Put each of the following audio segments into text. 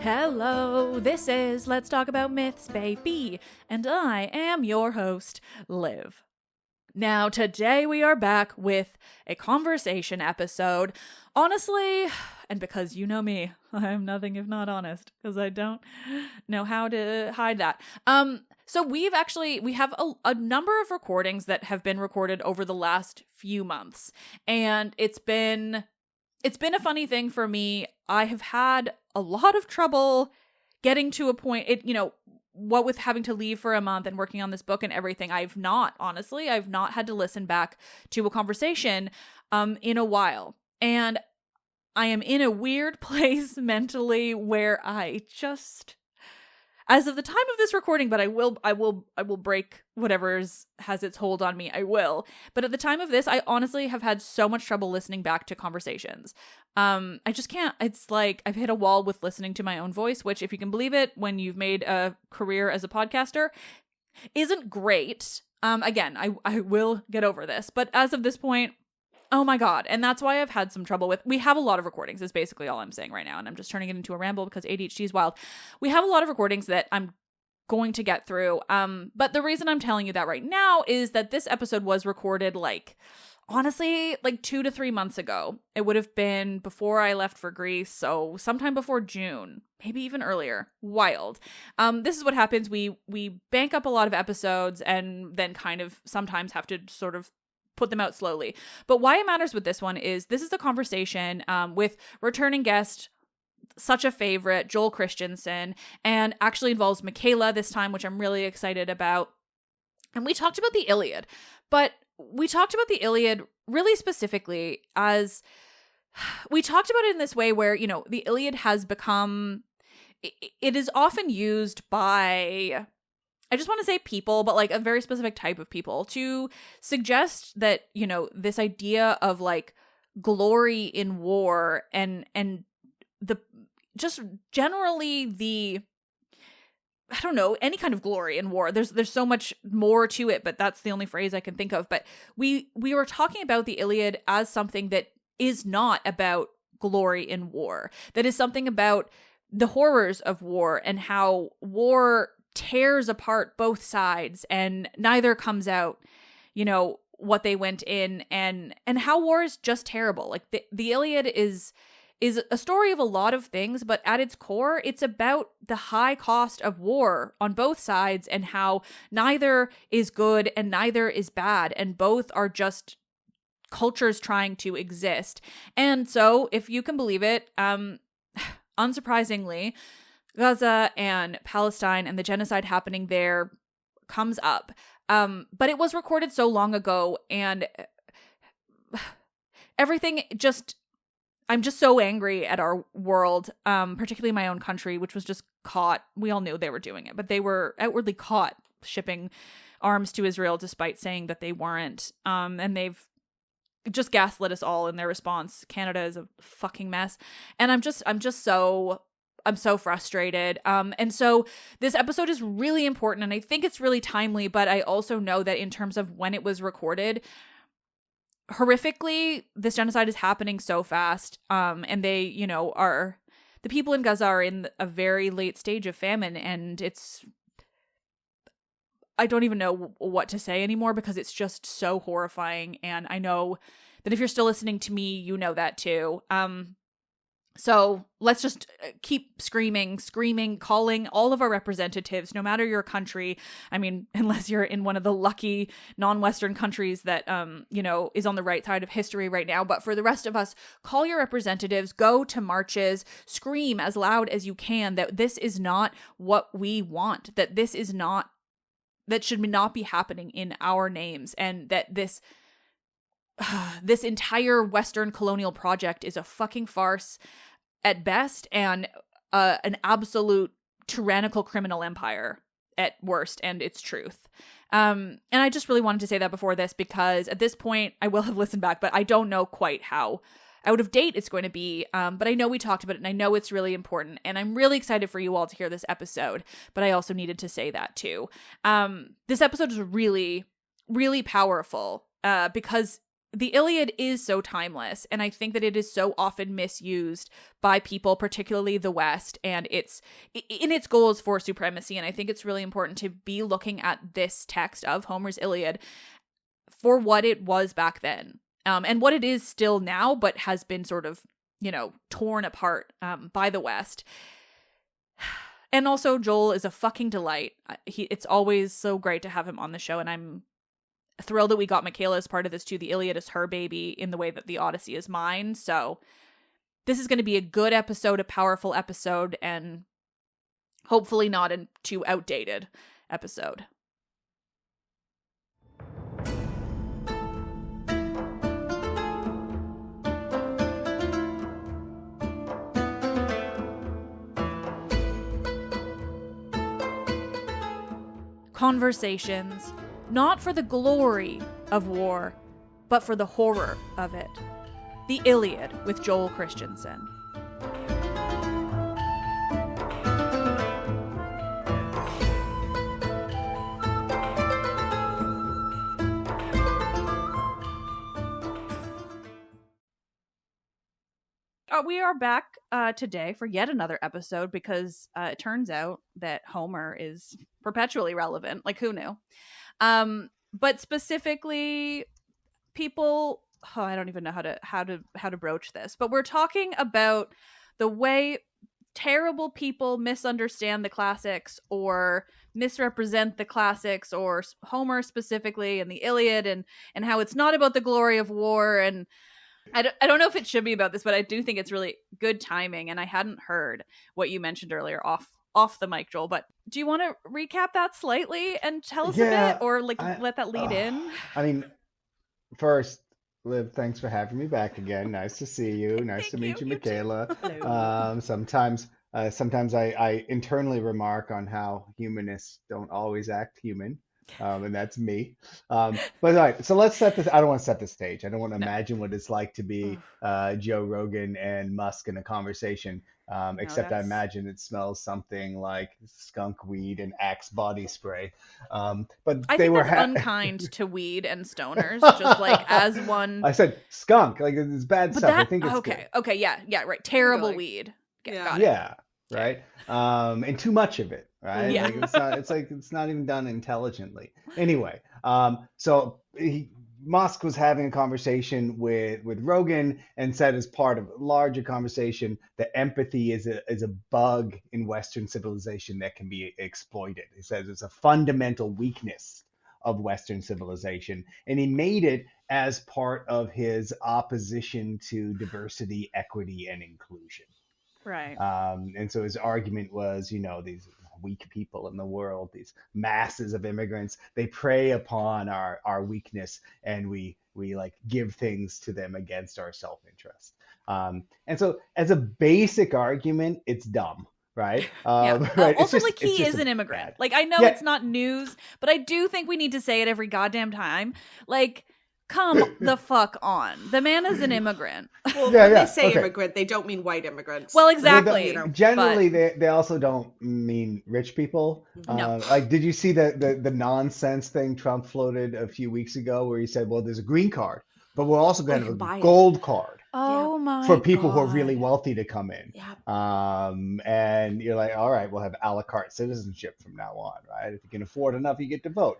Hello, this is Let's Talk About Myths, baby, and I am your host, Liv. Now, today we are back with a conversation episode. Honestly, and because you know me, I am nothing if not honest, because I don't know how to hide that. So we have a number of recordings that have been recorded over the last few months, and it's been a funny thing for me. I have had a lot of trouble getting to a point, what with having to leave for a month and working on this book and everything. I've not had to listen back to a conversation in a while. And I am in a weird place mentally where I just, as of the time of this recording, but I will break whatever has its hold on me. I will. But at the time of this, I honestly have had so much trouble listening back to conversations. I just can't. It's like I've hit a wall with listening to my own voice, which, if you can believe it, when you've made a career as a podcaster, isn't great. Again, I will get over this. But as of this point, oh my God. And that's why I've had some trouble with, we have a lot of recordings is basically all I'm saying right now. And I'm just turning it into a ramble because ADHD is wild. We have a lot of recordings that I'm going to get through. But the reason I'm telling you that right now is that this episode was recorded honestly, 2 to 3 months ago. It would have been before I left for Greece. So sometime before June, maybe even earlier. Wild. This is what happens. We bank up a lot of episodes and then kind of sometimes have to sort of put them out slowly. But why it matters with this one is this is a conversation with returning guest, such a favorite, Joel Christensen, and actually involves Michaela this time, which I'm really excited about. And we talked about the Iliad, but we talked about the Iliad really specifically as we talked about it in this way where, the Iliad has become, it is often used by, I just want to say people, but a very specific type of people to suggest that, this idea of glory in war and the just generally the, I don't know, any kind of glory in war. There's so much more to it, but that's the only phrase I can think of. But we were talking about the Iliad as something that is not about glory in war. That is something about the horrors of war and how war tears apart both sides and neither comes out, what they went in and how war is just terrible. The Iliad is a story of a lot of things, but at its core, it's about the high cost of war on both sides and how neither is good and neither is bad, and both are just cultures trying to exist. And so, if you can believe it, unsurprisingly, Gaza and Palestine and the genocide happening there comes up. But it was recorded so long ago, and everything just, I'm just so angry at our world, particularly my own country, which was just caught. We all knew they were doing it, but they were outwardly caught shipping arms to Israel despite saying that they weren't. And they've just gaslit us all in their response. Canada is a fucking mess. And I'm so frustrated. And so this episode is really important, and I think it's really timely, but I also know that in terms of when it was recorded, horrifically, this genocide is happening so fast. And they, the people in Gaza are in a very late stage of famine, and I don't even know what to say anymore because it's just so horrifying. And I know that if you're still listening to me, you know that too. So let's just keep screaming, calling all of our representatives, no matter your country. I mean, unless you're in one of the lucky non-Western countries that, is on the right side of history right now. But for the rest of us, call your representatives, go to marches, scream as loud as you can that this is not what we want, that that should not be happening in our names, and that this entire Western colonial project is a fucking farce at best and an absolute tyrannical criminal empire at worst, and its truth. And I just really wanted to say that before this, because at this point I will have listened back, but I don't know quite how out of date it's going to be. But I know we talked about it, and I know it's really important, and I'm really excited for you all to hear this episode. But I also needed to say that too. This episode is really, really powerful because the Iliad is so timeless, and I think that it is so often misused by people, particularly the West, and in its goals for supremacy. And I think it's really important to be looking at this text of Homer's Iliad for what it was back then, and what it is still now, but has been sort of, torn apart by the West. And also, Joel is a fucking delight. It's always so great to have him on the show, and I'm thrilled that we got Michaela as part of this too. The Iliad is her baby in the way that the Odyssey is mine. So this is going to be a good episode, a powerful episode, and hopefully not a too outdated episode. Conversations, not for the glory of war, but for the horror of it. The Iliad with Joel Christensen. We are back today for yet another episode, because it turns out that Homer is perpetually relevant. Like, who knew? But specifically, people, I don't even know how to broach this, but we're talking about the way terrible people misunderstand the classics or misrepresent the classics, or Homer specifically, and the Iliad, and how it's not about the glory of war. And I don't know if it should be about this, but I do think it's really good timing. And I hadn't heard what you mentioned earlier off the mic, Joel, but do you want to recap that slightly and tell us a bit, or let that lead in? I mean, first, Liv, thanks for having me back again. Nice to see you. Nice to meet you, Michaela. Sometimes I internally remark on how humanists don't always act human. And that's me. But all right, so let's set this. I don't want to set the stage. I don't want to imagine what it's like to be Joe Rogan and Musk in a conversation. Except I imagine it smells something like skunk weed and Axe body spray. But I think that's unkind to weed and stoners, just like as one. I said skunk, like it's bad stuff. I think it's okay. Good. Okay, yeah, right. Terrible weed. Got it. Yeah, right. And too much of it. Right? Yeah. Like it's not even done intelligently. Anyway, so Musk was having a conversation with Rogan and said, as part of a larger conversation, that empathy is a bug in Western civilization that can be exploited. He says it's a fundamental weakness of Western civilization, and he made it as part of his opposition to diversity, equity, and inclusion. Right. And so his argument was, these weak people in the world, these masses of immigrants, they prey upon our weakness, and we like give things to them against our self-interest. And so as a basic argument, it's dumb, right? Right. Also, he is an immigrant. Like, I know it's not news, but I do think we need to say it every goddamn time. Like, come the fuck on. The man is an immigrant. Well, when they say immigrant, they don't mean white immigrants. Well, exactly. Generally, they also don't mean rich people. No. Like, did you see the nonsense thing Trump floated a few weeks ago, where he said, well, there's a green card, but we're also going to have a gold card. Oh my! For people who are really wealthy to come in. Yeah. And you're like, all right, we'll have a la carte citizenship from now on, right? If you can afford enough, you get to vote.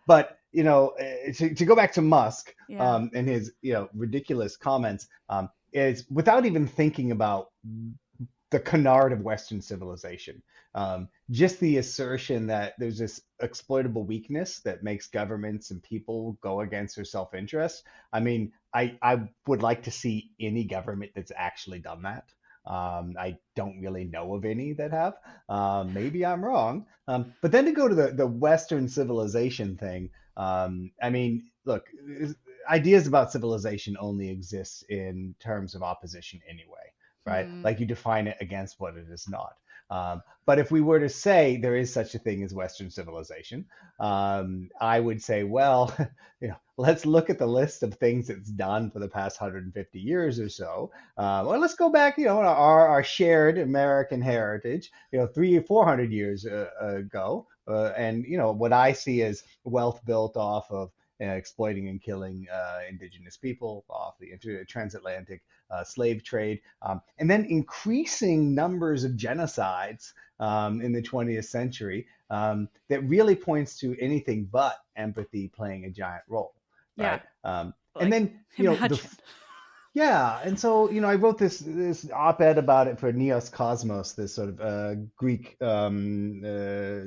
But to go back to Musk and his ridiculous comments, is without even thinking about the canard of Western civilization. Just the assertion that there's this exploitable weakness that makes governments and people go against their self-interest. I mean, I would like to see any government that's actually done that. I don't really know of any that have. Maybe I'm wrong. But then to go to the Western civilization thing, I mean, look, ideas about civilization only exist in terms of opposition anyway. right? Like you define it against what it is not. But if we were to say there is such a thing as Western civilization, I would say, well, let's look at the list of things it's done for the past 150 years or so. Well, let's go back, our shared American heritage, 300 or 400 years ago. And what I see as wealth built off of exploiting and killing indigenous people off the transatlantic slave trade, and then increasing numbers of genocides in the 20th century that really points to anything but empathy playing a giant role, right? And then, and so, I wrote this op-ed about it for Neos Cosmos, this sort of Greek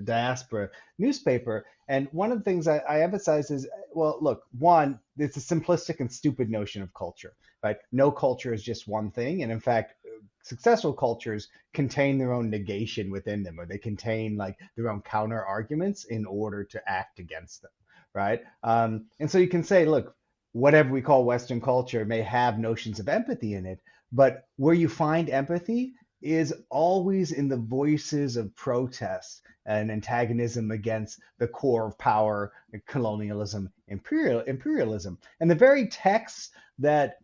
diaspora newspaper. And one of the things I emphasize is, well, look, one, it's a simplistic and stupid notion of culture, right? No culture is just one thing. And in fact, successful cultures contain their own negation within them, or they contain like their own counter arguments in order to act against them, right? And so you can say, look, whatever we call Western culture may have notions of empathy in it, but where you find empathy is always in the voices of protest and antagonism against the core of power, colonialism, imperialism. And the very texts that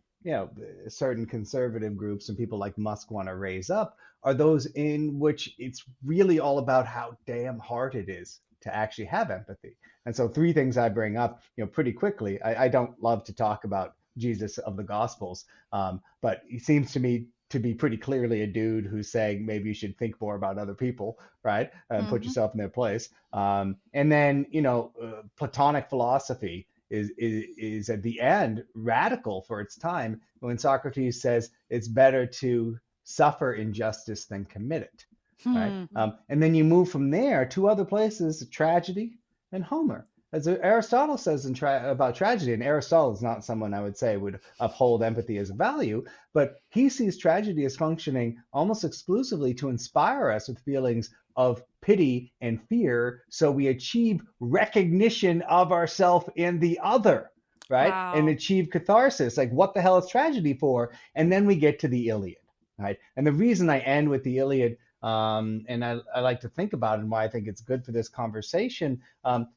certain conservative groups and people like Musk want to raise up are those in which it's really all about how damn hard it is to actually have empathy. And so three things I bring up, pretty quickly. I don't love to talk about Jesus of the Gospels, but he seems to me to be pretty clearly a dude who's saying maybe you should think more about other people, right? And put yourself in their place. And then, Platonic philosophy is at the end radical for its time when Socrates says it's better to suffer injustice than commit it, right? And then you move from there to other places, tragedy and Homer. As Aristotle says about tragedy, and Aristotle is not someone I would say would uphold empathy as a value, but he sees tragedy as functioning almost exclusively to inspire us with feelings of pity and fear, so we achieve recognition of ourselves in the other, right? Wow. And achieve catharsis. Like, what the hell is tragedy for? And then we get to the Iliad, right? And the reason I end with the Iliad, and I like to think about it and why I think it's good for this conversation,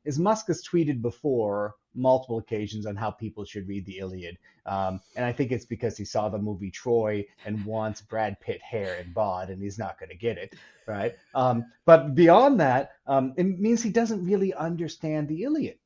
is Musk has tweeted before multiple occasions on how people should read the Iliad. And I think it's because he saw the movie Troy and wants Brad Pitt hair and bod, and he's not going to get it, right? But beyond that, it means he doesn't really understand the Iliad.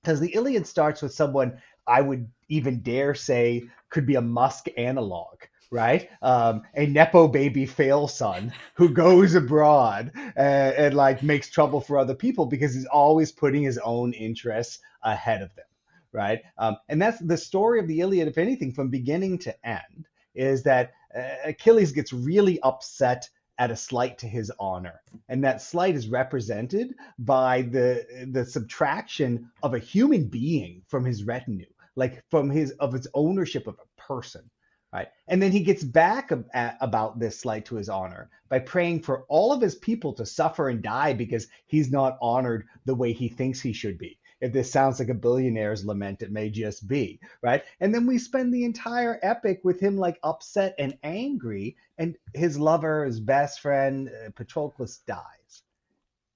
Because the Iliad starts with someone I would even dare say could be a Musk analog, right? A Nepo baby fail son who goes abroad and like makes trouble for other people because he's always putting his own interests ahead of them, right? And that's the story of the Iliad, if anything, from beginning to end, is that Achilles gets really upset at a slight to his honor. And that slight is represented by the subtraction of a human being from his retinue, like from his ownership of a person. Right. And then he gets back about this slight to his honor by praying for all of his people to suffer and die because he's not honored the way he thinks he should be. If this sounds like a billionaire's lament, it may just be, right? And then we spend the entire epic with him like upset and angry, and his lover, his best friend, Patroclus, dies.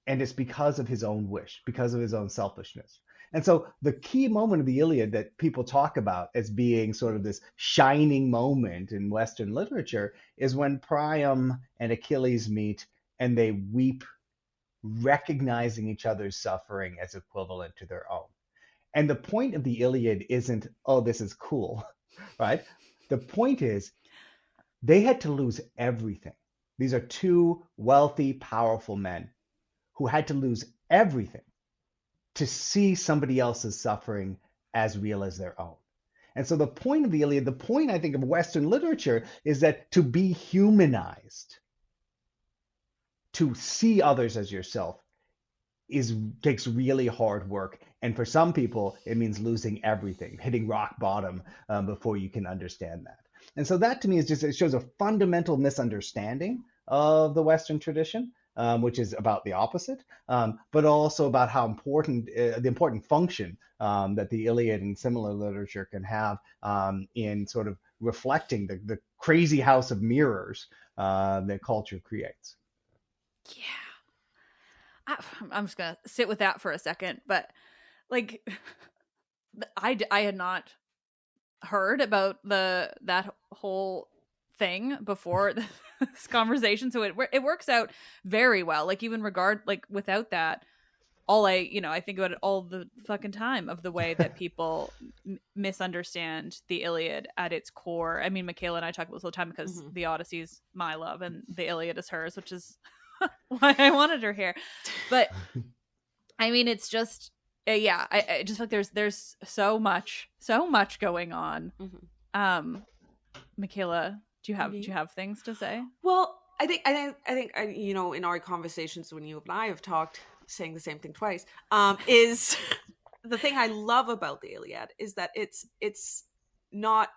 And it's because of his own wish, because of his own selfishness. And so the key moment of the Iliad that people talk about as being sort of this shining moment in Western literature is when Priam and Achilles meet and they weep, recognizing each other's suffering as equivalent to their own. And the point of the Iliad isn't, oh, this is cool, right? The point is they had to lose everything. These are two wealthy, powerful men who had to lose everything to see somebody else's suffering as real as their own. And so the point of the Iliad, the point, I think, of Western literature is that to be humanized, to see others as yourself, takes really hard work. And for some people, it means losing everything, hitting rock bottom before you can understand that. And so that to me is just, it shows a fundamental misunderstanding of the Western tradition. Which is about the opposite, but also about how important the important function that the Iliad and similar literature can have in sort of reflecting the crazy house of mirrors that culture creates. Yeah. I'm just going to sit with that for a second. But like, I had not heard about that whole thing before this conversation. So it works out very well. Like even without that, I think about it all the fucking time of the way that people misunderstand the Iliad at its core. I mean, Michaela and I talk about this all the time because the Odyssey's my love and the Iliad is hers, which is why I wanted her here. But I mean, it's just, I just feel like there's so much going on. Michaela, do you have things to say? Well, I think in our conversations when you and I have talked, saying the same thing twice, is the thing I love about the Iliad is that it's not,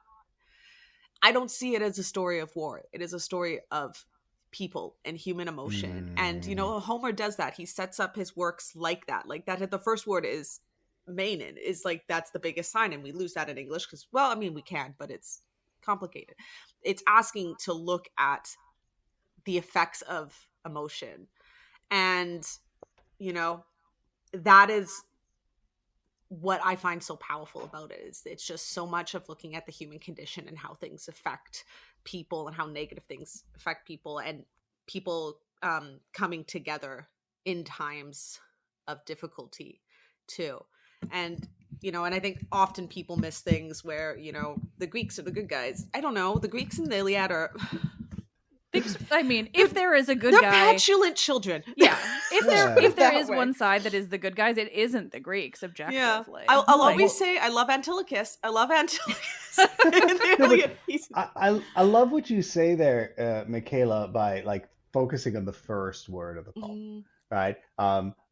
I don't see it as a story of war. It is a story of people and human emotion. And Homer does that. He sets up his works like that. The first word is Mainen, is like, that's the biggest sign, and we lose that in English because, well, I mean, we can, but it's complicated. It's asking to look at the effects of emotion, and that is what I find so powerful about it. Is it's just so much of looking at the human condition and how things affect people and how negative things affect people, and people coming together in times of difficulty too. And and I think often people miss things where the Greeks are the good guys. I don't know, the Greeks in the Iliad are I mean, if there is a good they're guy, petulant children. Yeah. If there is way. one side that is the good guys, it isn't the Greeks objectively. Yeah. I'll always say I love Antilochus. I love what you say there, Michaela, by like focusing on the first word of the poem, right?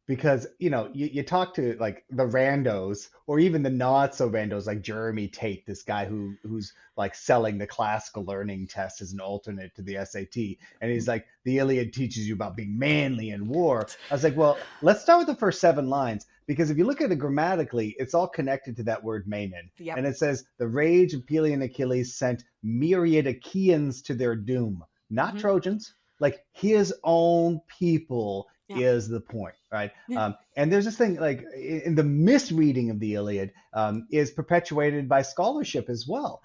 Because you talk to like the randos or even the not so randos like Jeremy Tate, this guy who's like selling the classical learning test as an alternate to the SAT, and he's like, the Iliad teaches you about being manly in war. I was like, well, let's start with the first 7 lines, because if you look at it grammatically, it's all connected to that word Mainen. Yep. And it says, the rage of Pelion Achilles sent myriad Achaeans to their doom, not Trojans, like his own people. Is the point, right? And there's this thing like in the misreading of the Iliad is perpetuated by scholarship as well.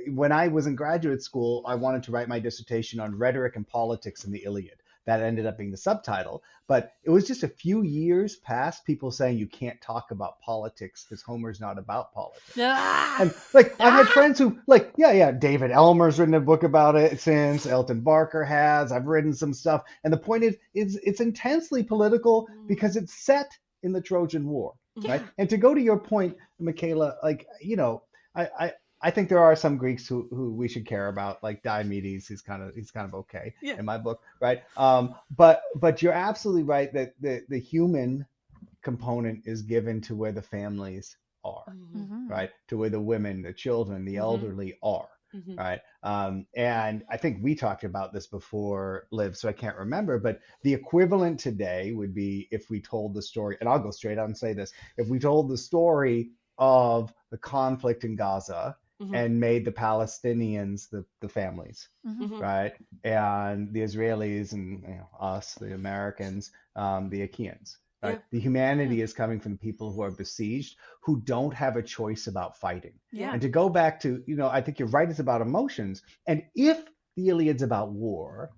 When I was in graduate school, I wanted to write my dissertation on rhetoric and politics in the Iliad. That ended up being the subtitle. But it was just a few years past people saying you can't talk about politics because Homer's not about politics. And like I've had friends who like, David Elmer's written a book about it since, Elton Barker has, I've written some stuff. And the point is it's intensely political because it's set in the Trojan War, right? And to go to your point, Michaela, like, I think there are some Greeks who we should care about, like Diomedes. He's kind of okay in my book, right? But you're absolutely right that the human component is given to where the families are, right? To where the women, the children, the elderly are, right? And I think we talked about this before, Liv, so I can't remember, but the equivalent today would be if we told the story, and I'll go straight out and say this, if we told the story of the conflict in Gaza and made the Palestinians the families, right? And the Israelis and us, the Americans, the Achaeans. Right? The humanity is coming from people who are besieged, who don't have a choice about fighting. And to go back to, I think you're right, it's about emotions. And if the Iliad's about war,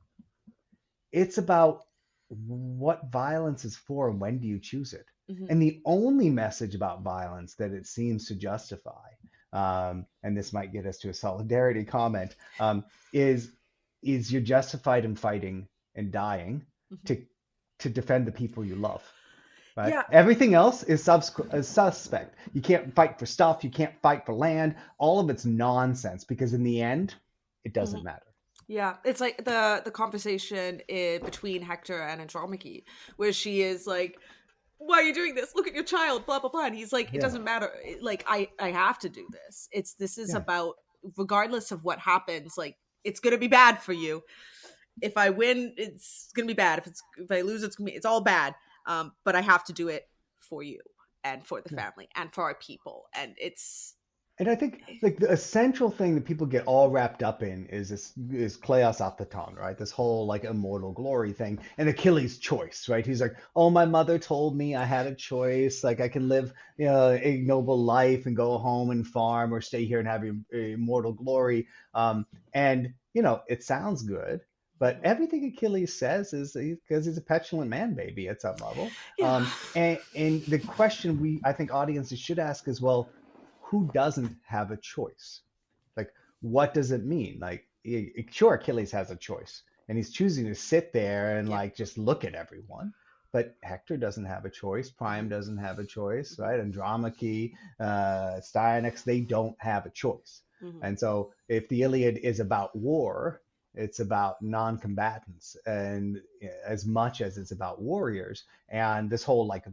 it's about what violence is for and when do you choose it. And the only message about violence that it seems to justify, and this might get us to a solidarity comment, is you're justified in fighting and dying to defend the people you love. Right? Yeah. Everything else is suspect. You can't fight for stuff. You can't fight for land. All of it's nonsense because in the end, it doesn't matter. Yeah, it's like the conversation between Hector and Andromache, where she is like, why are you doing this? Look at your child, blah, blah, blah. And he's like, it doesn't matter. Like, I have to do this. This is about, regardless of what happens, like, it's going to be bad for you. If I win, it's going to be bad. If I lose, it's all bad. But I have to do it for you and for the family and for our people. And it's And I think like the essential thing that people get all wrapped up in is this is Kleos Aphaton, right? This whole like immortal glory thing and Achilles' choice, right? He's like, oh, my mother told me I had a choice, like I can live, a noble life and go home and farm or stay here and have immortal glory. And it sounds good, but everything Achilles says is because he's a petulant man, baby, at some level. Yeah. And the question I think audiences should ask is, well, who doesn't have a choice? Like, what does it mean? Like, sure, Achilles has a choice, and he's choosing to sit there and Yeah. like just look at everyone. But Hector doesn't have a choice. Priam doesn't have a choice, right? Andromache, Styanax, they don't have a choice. Mm-hmm. And so, if the Iliad is about war, it's about non-combatants, and as much as it's about warriors. And this whole like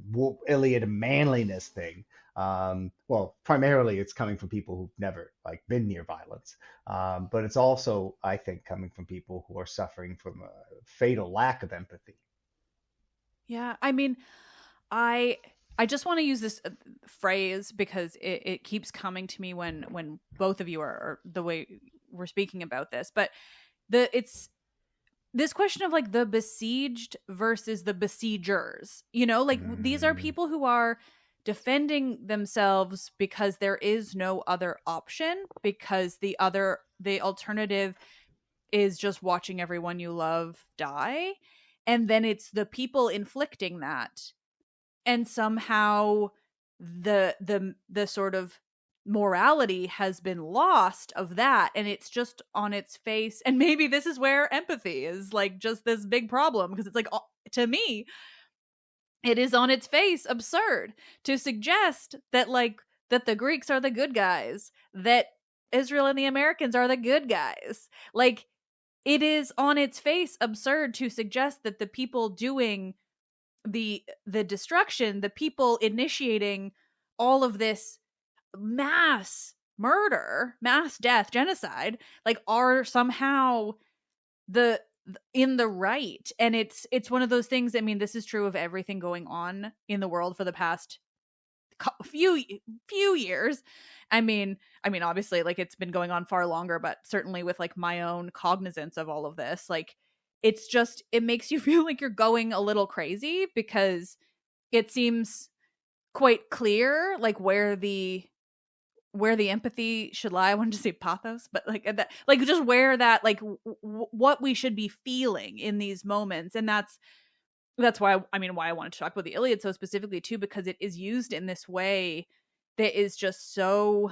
Iliad manliness thing, well, primarily it's coming from people who've never like been near violence, but it's also, I think, coming from people who are suffering from a fatal lack of empathy. Yeah, I mean, I just want to use this phrase because it keeps coming to me when both of you are the way we're speaking about this, but it's this question of like the besieged versus the besiegers, like these are people who are defending themselves because there is no other option, because the alternative is just watching everyone you love die. And then it's the people inflicting that, and somehow the sort of morality has been lost of that, and it's just on its face. And maybe this is where empathy is like just this big problem, because it's like, to me, it is on its face absurd to suggest that the Greeks are the good guys, that Israel and the Americans are the good guys. Like, it is on its face absurd to suggest that the people doing the destruction, the people initiating all of this mass murder, mass death, genocide, like, are somehow the in the right. And it's one of those things. I mean, this is true of everything going on in the world for the past few years. I mean, obviously, like, it's been going on far longer, but certainly with like my own cognizance of all of this, like, it makes you feel like you're going a little crazy, because it seems quite clear like where the empathy should lie. I wanted to say pathos, but like that, like just where that, like what we should be feeling in these moments. And that's why I wanted to talk about the Iliad so specifically too, because it is used in this way that is just so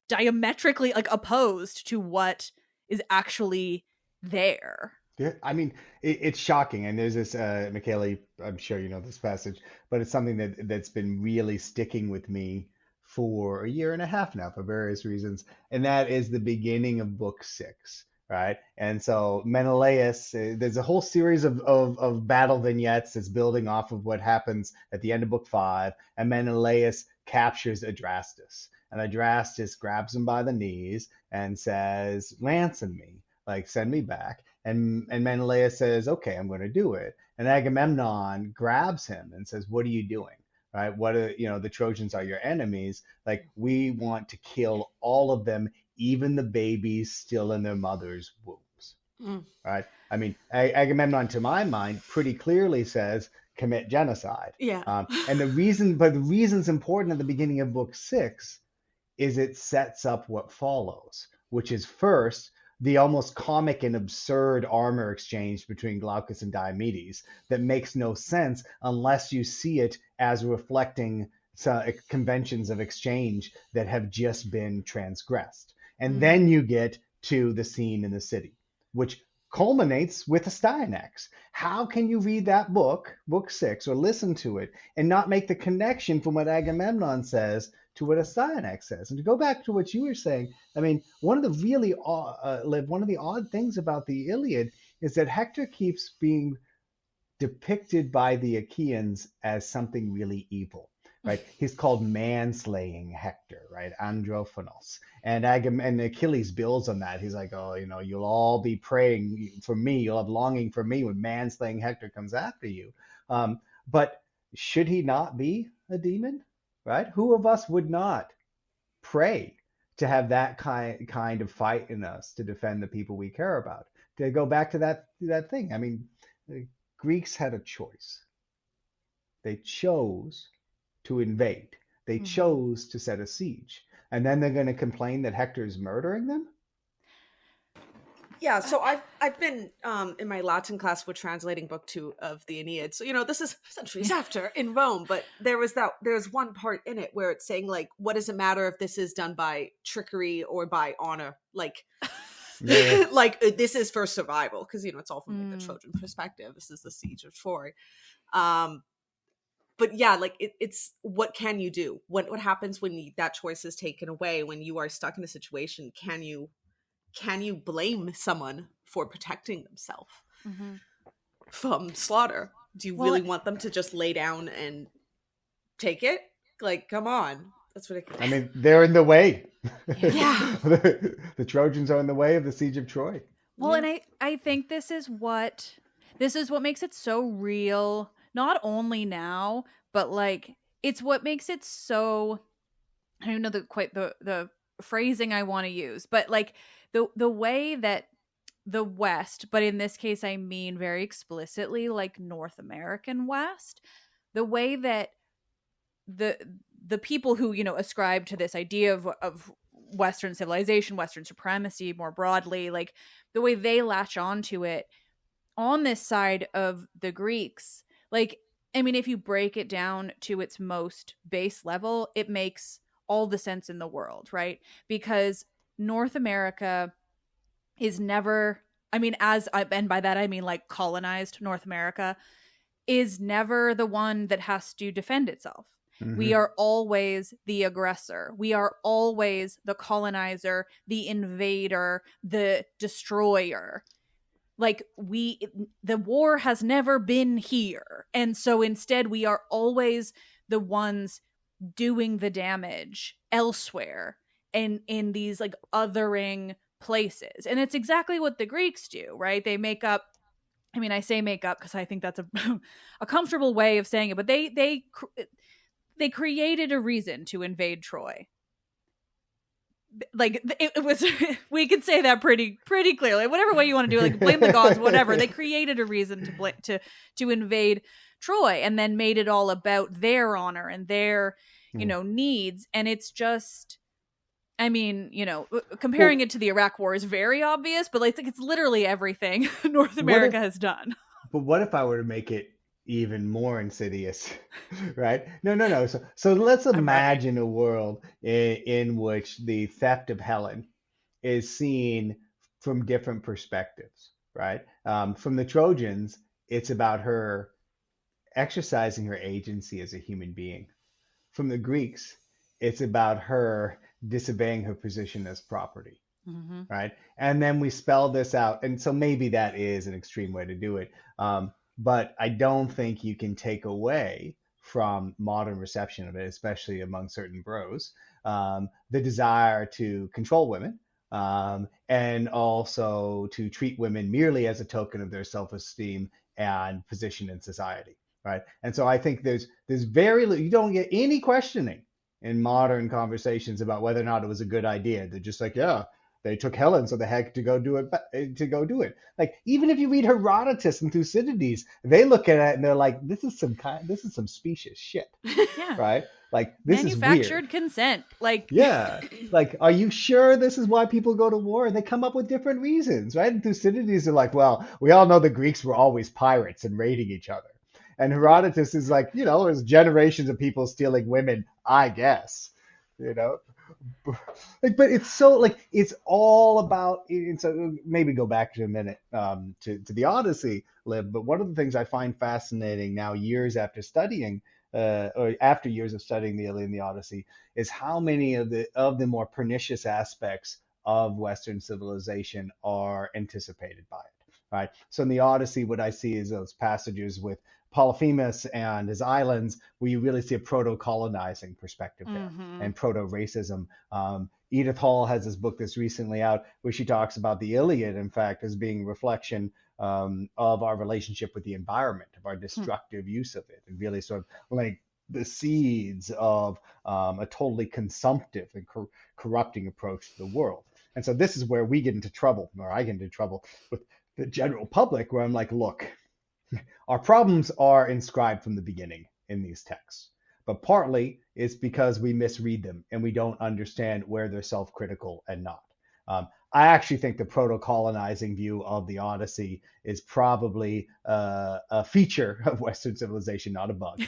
diametrically like opposed to what is actually there. Yeah, I mean, it's shocking. And there's this, Michele, I'm sure you know this passage, but it's something that's been really sticking with me for a year and a half now for various reasons. And that is the beginning of book 6, right? And so Menelaus, there's a whole series of battle vignettes that's building off of what happens at the end of book 5. And Menelaus captures Adrastus. And Adrastus grabs him by the knees and says, ransom me, like send me back. And Menelaus says, okay, I'm going to do it. And Agamemnon grabs him and says, what are you doing? Right? What are, the Trojans are your enemies. Like, we want to kill all of them, even the babies still in their mother's wombs. Right? I mean, Agamemnon, to my mind, pretty clearly says, commit genocide. Yeah. And the reason's important at the beginning of book 6 is it sets up what follows, which is first, the almost comic and absurd armor exchange between Glaucus and Diomedes that makes no sense unless you see it as reflecting conventions of exchange that have just been transgressed. And then you get to the scene in the city, which culminates with a Styanax. How can you read that book 6, or listen to it and not make the connection from what Agamemnon says to what a Styanax says? And to go back to what you were saying, I mean, one of the odd things about the Iliad is that Hector keeps being depicted by the Achaeans as something really evil, right? He's called manslaying Hector, right? Androphanos. And Achilles builds on that. He's like, oh, you'll all be praying for me. You'll have longing for me when manslaying Hector comes after you. But should he not be a demon, right? Who of us would not pray to have that kind of fight in us to defend the people we care about. To go back to that thing, I mean, the Greeks had a choice. They chose to invade. They chose to set a siege. And then they're going to complain that Hector's murdering them? Yeah, so I've been in my Latin class, we're translating book 2 of the Aeneid. So, you know, this is centuries after in Rome, but there's one part in it where it's saying, like, what does it matter if this is done by trickery or by honor? Like, Yeah. like this is for survival, because, you know, it's all from like, the Trojan perspective. This is the siege of Troy. But yeah, like it's what can you do? What happens when that choice is taken away, when you are stuck in a situation? Can you blame someone for protecting themselves from slaughter? Do you really want them to just lay down and take it? Like, come on. That's ridiculous. I mean, they're in the way. Yeah. The Trojans are in the way of the siege of Troy. Well, and I think this is what makes it so real, not only now, but like it's what makes it so, I don't know the phrasing I want to use, but like the way that the West, but in this case I mean very explicitly like North American West, the way that the people who, you know, ascribe to this idea of Western civilization, Western supremacy more broadly, like the way they latch onto it on this side of the Greeks, like, I mean, if you break it down to its most base level, it makes all the sense in the world, right? Because North America is never, I mean, and by that I mean like colonized North America, is never the one that has to defend itself. We are always the aggressor. We are always the colonizer, the invader, the destroyer. Like the war has never been here. And so instead we are always the ones doing the damage elsewhere and in these like othering places. And it's exactly what the Greeks do, right? They make up, I mean, I say make up because I think that's a comfortable way of saying it, but they created a reason to invade Troy. Like it was, we could say that pretty clearly. Whatever way you want to do it, like blame the gods, whatever. They created a reason to invade Troy, and then made it all about their honor and their, you know, needs. And it's just, I mean, you know, comparing it to the Iraq War is very obvious, but like it's literally everything North America has done. But what if I were to make it even more insidious, right? No. So let's imagine a world in which the theft of Helen is seen from different perspectives, right? From the Trojans, it's about her exercising her agency as a human being. From the Greeks, it's about her disobeying her position as property, right? And then we spell this out. And so maybe that is an extreme way to do it. But I don't think you can take away from modern reception of it, especially among certain bros, the desire to control women and also to treat women merely as a token of their self-esteem and position in society, right? And so I think there's very little, you don't get any questioning in modern conversations about whether or not it was a good idea. They're just like, yeah, they took Helen, so they had to go do it. Like, even if you read Herodotus and Thucydides, they look at it and they're like, this is some specious shit. Yeah. Right? Like, this is weird. Manufactured consent. Like, yeah. Like, are you sure this is why people go to war? And they come up with different reasons, right? And Thucydides are like, well, we all know the Greeks were always pirates and raiding each other. And Herodotus is like, you know, there's generations of people stealing women, I guess, you know. Like, but it's so like it's all about. And so maybe go back to a minute to the Odyssey, Liv. But one of the things I find fascinating now, years after studying, or after years of studying the Iliad and the Odyssey, is how many of the more pernicious aspects of Western civilization are anticipated by it. Right. So in the Odyssey, what I see is those passages with Polyphemus and his islands, where you really see a proto-colonizing perspective there and proto-racism. Edith Hall has this book that's recently out where she talks about the Iliad, in fact, as being a reflection of our relationship with the environment, of our destructive use of it, and really sort of like the seeds of a totally consumptive and corrupting approach to the world. And so this is where we get into trouble, or I get into trouble with the general public, where I'm like, look, our problems are inscribed from the beginning in these texts, but partly it's because we misread them and we don't understand where they're self-critical and not. I actually think the proto-colonizing view of the Odyssey is probably a feature of Western civilization, not a bug.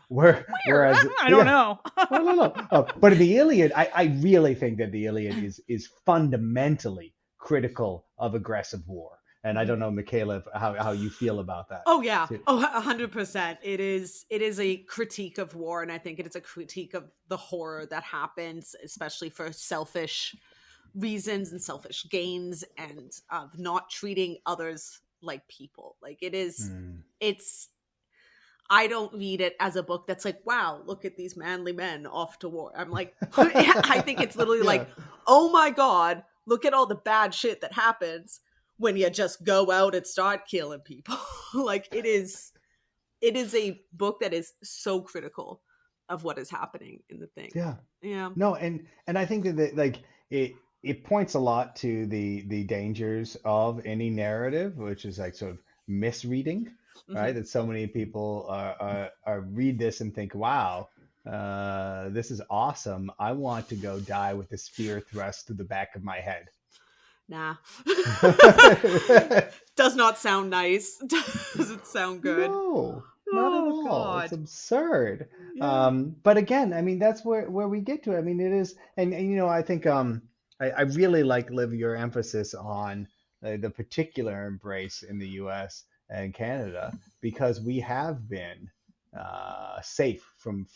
Whereas I don't know. no. But in the Iliad, I really think that the Iliad is fundamentally critical of aggressive war. And I don't know, Michaela, how you feel about that. Oh yeah. Oh, 100%. It is a critique of war, and I think it is a critique of the horror that happens, especially for selfish reasons and selfish gains, and of not treating others like people. Like it's I don't read it as a book that's like, wow, look at these manly men off to war. I'm like, I think it's literally like, oh my God, look at all the bad shit that happens when you just go out and start killing people. Like it is a book that is so critical of what is happening in the thing. Yeah. No, and I think that like it points a lot to the dangers of any narrative, which is like sort of misreading, right? That so many people are read this and think, wow, this is awesome. I want to go die with a spear thrust through the back of my head. Nah. Does not sound nice. Doesn't sound good. No, not at all. God. It's absurd. Yeah. But again, I mean, that's where we get to. I mean, it is, and you know, I think I really like, Liv, your emphasis on the particular embrace in the U.S. and Canada, because we have been safe from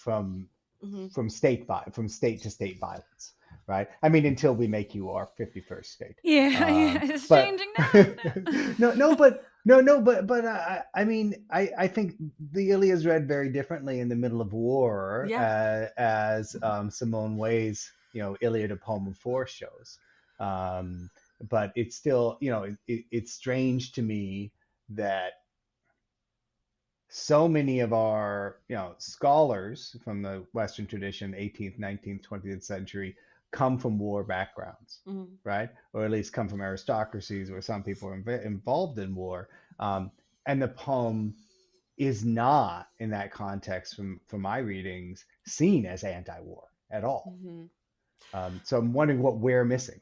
state to state violence. Right. I mean, until we make you our 51st state. Yeah, it's changing now. But I mean, I think the Iliad is read very differently in the middle of war, as Simone Weil's, you know, Iliad, a poem of force shows. But it's still, you know, it's strange to me that so many of our, you know, scholars from the Western tradition, 18th, 19th, 20th century, come from war backgrounds, right? Or at least come from aristocracies where some people are involved in war. And the poem is not, in that context, from my readings, seen as anti-war at all. So I'm wondering what we're missing.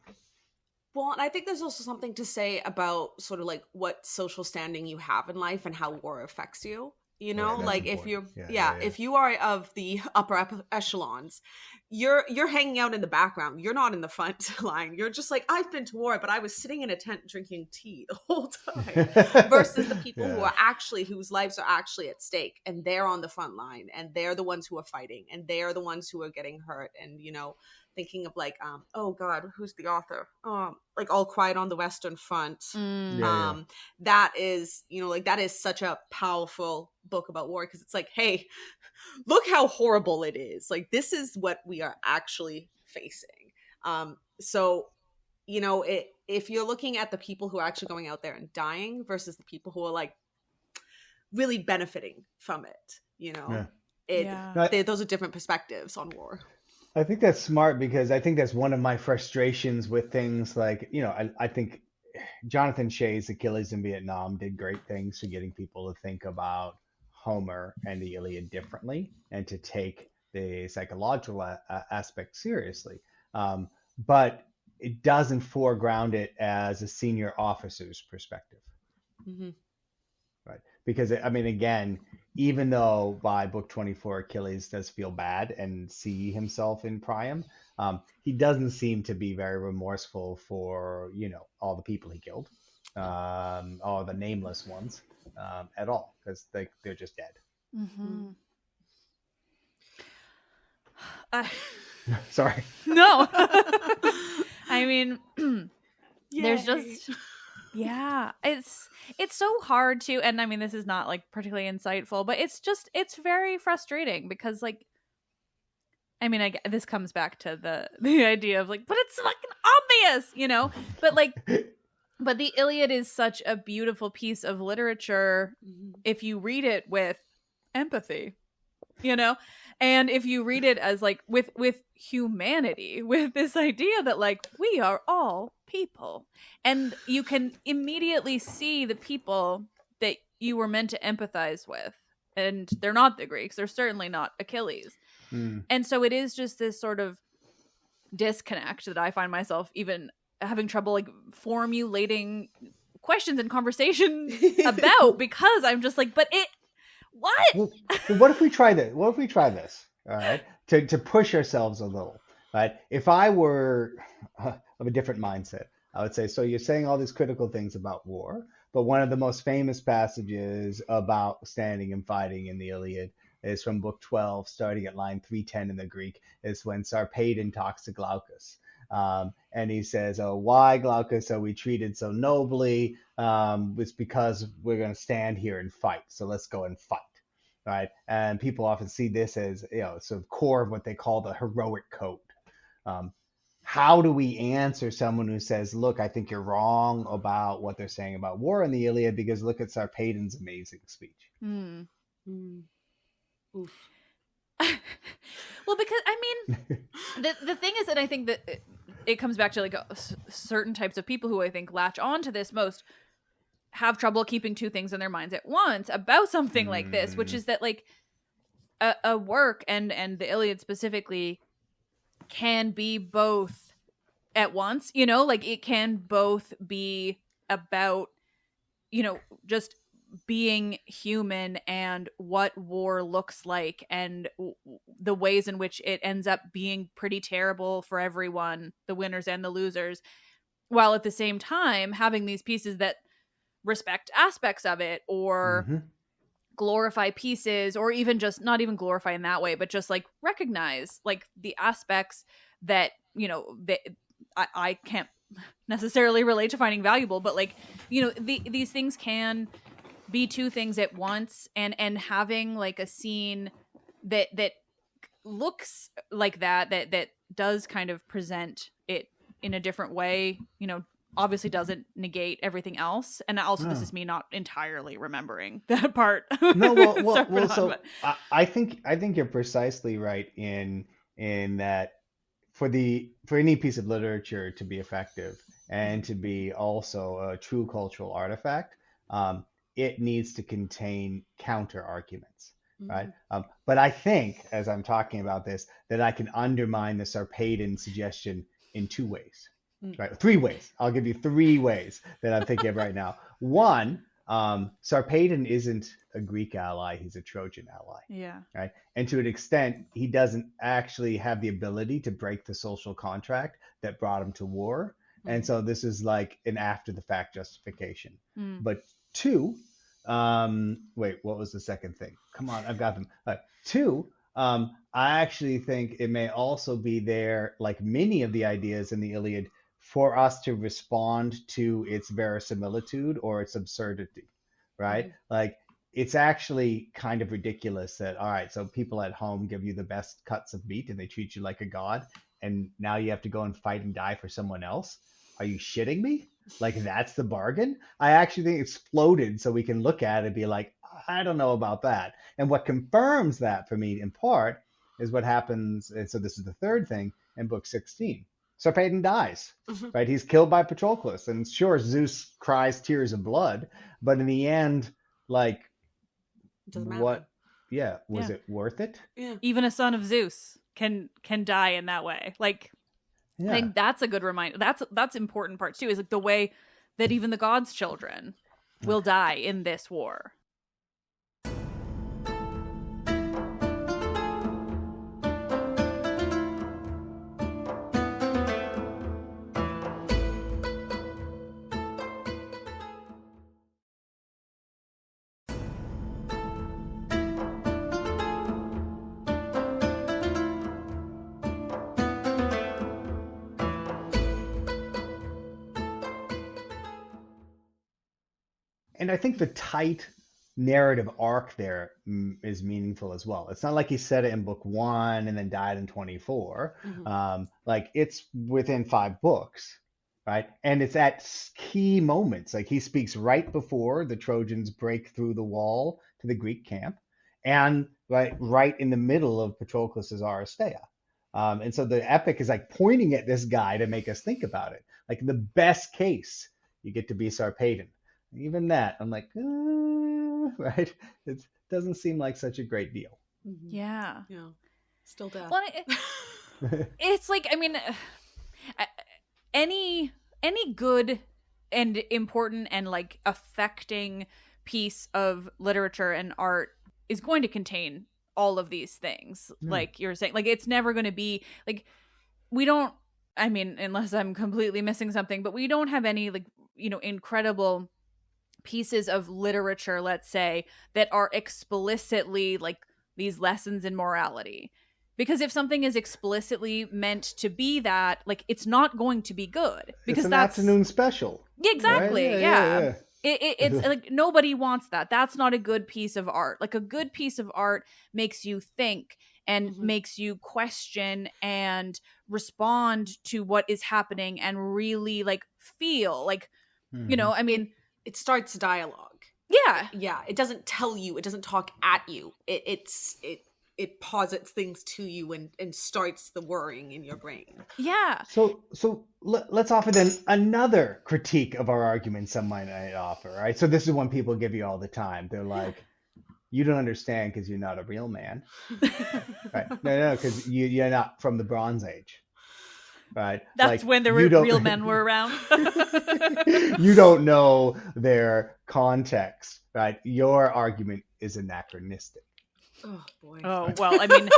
Well, and I think there's also something to say about sort of like what social standing you have in life and how war affects you. You know, like if you're, if you are of the upper echelons, you're hanging out in the background. You're not in the front line. You're just like, I've been to war, but I was sitting in a tent drinking tea the whole time. Versus the people who are actually, whose lives are actually at stake, and they're on the front line, and they're the ones who are fighting, and they're the ones who are getting hurt, and you know, thinking of like, oh God, who's the author? Like All Quiet on the Western Front. That is, you know, like that is such a powerful book about war, because it's like, hey, look how horrible it is. Like this is what we are actually facing. So, you know, if you're looking at the people who are actually going out there and dying versus the people who are like really benefiting from it, you know, those are different perspectives on war. I think that's smart, because I think that's one of my frustrations with things like, you know, I think Jonathan Shea's Achilles in Vietnam did great things for getting people to think about Homer and the Iliad differently and to take the psychological aspect seriously. But it doesn't foreground it as a senior officer's perspective. Right. Because, I mean, again, even though by book 24, Achilles does feel bad and see himself in Priam, he doesn't seem to be very remorseful for, you know, all the people he killed, all the nameless ones at all, because they're just dead. Sorry. No. I mean, there's just... Yeah, it's so hard to, and I mean, this is not like particularly insightful, but it's very frustrating because, like, I mean, this comes back to the idea of like, but it's fucking obvious, you know, but like, but the Iliad is such a beautiful piece of literature if you read it with empathy, you know? And if you read it as like with humanity, with this idea that like we are all people, and you can immediately see the people that you were meant to empathize with, and they're not the Greeks, they're certainly not Achilles. And so it is just this sort of disconnect that I find myself even having trouble like formulating questions and conversation about, because I'm just like, but it what? Well, what if we try this? What if we try this? All right, to push ourselves a little. Right? If I were of a different mindset, I would say, so you're saying all these critical things about war, but one of the most famous passages about standing and fighting in the Iliad is from book 12, starting at line 310 in the Greek, is when Sarpedon talks to Glaucus. And he says, oh, why, Glaucus, are we treated so nobly? It's because we're going to stand here and fight. So let's go and fight. Right. And people often see this as, sort of core of what they call the heroic code. How do we answer someone who says, look, I think you're wrong about what they're saying about war in the Iliad, because look at Sarpedon's amazing speech. Oof. Well, because I mean, the thing is that I think that it comes back to like certain types of people who I think latch on to this most have trouble keeping two things in their minds at once about something like this, which is that like a work and the Iliad specifically can be both at once, like it can both be about, just being human and what war looks like and the ways in which it ends up being pretty terrible for everyone, the winners and the losers, while at the same time having these pieces that respect aspects of it or glorify pieces, or even just not even glorify in that way, but just like recognize like the aspects that, that I can't necessarily relate to finding valuable, but like, these things can be two things at once, and having like a scene that looks like that does kind of present it in a different way, obviously doesn't negate everything else. And also this is me not entirely remembering that part. No, well so I think you're precisely right in that for any piece of literature to be effective and to be also a true cultural artifact, it needs to contain counter arguments, right? But I think, as I'm talking about this, that I can undermine the Sarpedon suggestion in two ways, right? Three ways. I'll give you three ways that I'm thinking of right now. One, Sarpedon isn't a Greek ally; he's a Trojan ally. Yeah. Right. And to an extent, he doesn't actually have the ability to break the social contract that brought him to war. And so this is like an after the fact justification. But two, wait, what was the second thing? Come on, I've got them. Two, I actually think it may also be there, like many of the ideas in the Iliad, for us to respond to its verisimilitude or its absurdity, right? Like, it's actually kind of ridiculous that, all right, so people at home give you the best cuts of meat and they treat you like a god, and now you have to go and fight and die for someone else. Are you shitting me? Like, that's the bargain? I actually think it's floated so we can look at it and be like, I don't know about that. And what confirms that for me in part is what happens, and so this is the third thing, in book 16. Sarpedon dies, right? He's killed by Patroclus. And sure, Zeus cries tears of blood, but in the end, like, what? Yeah, was it worth it? Yeah. Even a son of Zeus can die in that way. Like, I think that's a good reminder. That's important part too, is like the way that even the gods' children will die in this war. And I think the tight narrative arc there is meaningful as well. It's not like he said it in book 1 and then died in 24. Like, it's within 5 books, right? And it's at key moments. Like, he speaks right before the Trojans break through the wall to the Greek camp, and right in the middle of Patroclus's Aristeia. And so the epic is like pointing at this guy to make us think about it. Like in the best case, you get to be Sarpedon. Even that, I'm like, right? It doesn't seem like such a great deal. Yeah. Yeah. Still death. Well, it's like, I mean, any good and important and like affecting piece of literature and art is going to contain all of these things. Like you're saying, like it's never going to be like, we don't, I mean, unless I'm completely missing something, but we don't have any like, you know, incredible pieces of literature, let's say, that are explicitly like these lessons in morality. Because if something is explicitly meant to be that, like, it's not going to be good. Because it's an that's afternoon special. Exactly. Right? Yeah. It's like nobody wants that. That's not a good piece of art. Like a good piece of art makes you think and makes you question and respond to what is happening and really like feel like, you know, I mean, it starts dialogue. Yeah. Yeah. It doesn't tell you. It doesn't talk at you. It posits things to you and starts the worrying in your brain. Yeah. So let's offer then another critique of our argument some might offer, right? So this is one people give you all the time. They're like, you don't understand because you're not a real man. Right? No, because you're not from the Bronze Age. Right? That's like, when the real men were around. You don't know their context, right? Your argument is anachronistic. Oh boy. Oh well, I mean,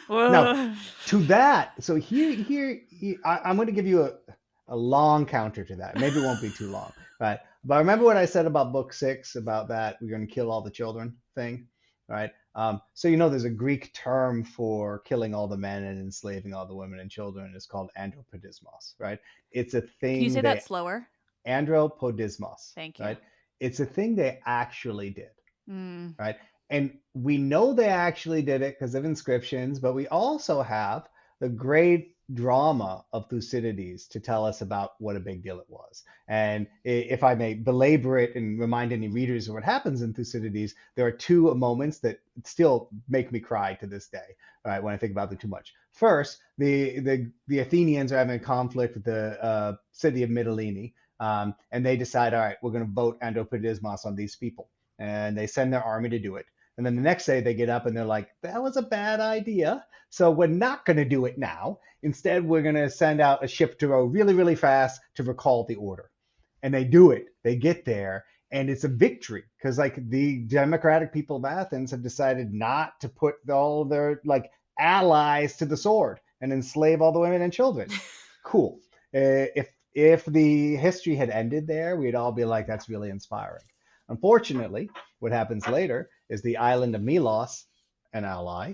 now to that. So here, I'm going to give you a long counter to that. Maybe it won't be too long, right? But remember what I said about book 6 about that we're going to kill all the children thing, right? So you know there's a Greek term for killing all the men and enslaving all the women and children. It's called andropodismos, right? It's a thing. Can you say that slower? Andropodismos. Thank you. Right? It's a thing they actually did, right? And we know they actually did it because of inscriptions, but we also have the great drama of Thucydides to tell us about what a big deal it was. And if I may belabor it and remind any readers of what happens in Thucydides, there are 2 moments that still make me cry to this day, right, when I think about them too much. First, the Athenians are having a conflict with the city of Mytilene, and they decide, all right, we're going to vote andropodismos on these people. And they send their army to do it. And then the next day they get up and they're like, that was a bad idea. So we're not going to do it now. Instead, we're going to send out a ship to row really, really fast to recall the order. And they do it. They get there. And it's a victory because like the democratic people of Athens have decided not to put all their like allies to the sword and enslave all the women and children. Cool. If the history had ended there, we'd all be like, that's really inspiring. Unfortunately, what happens later is the island of Melos, an ally,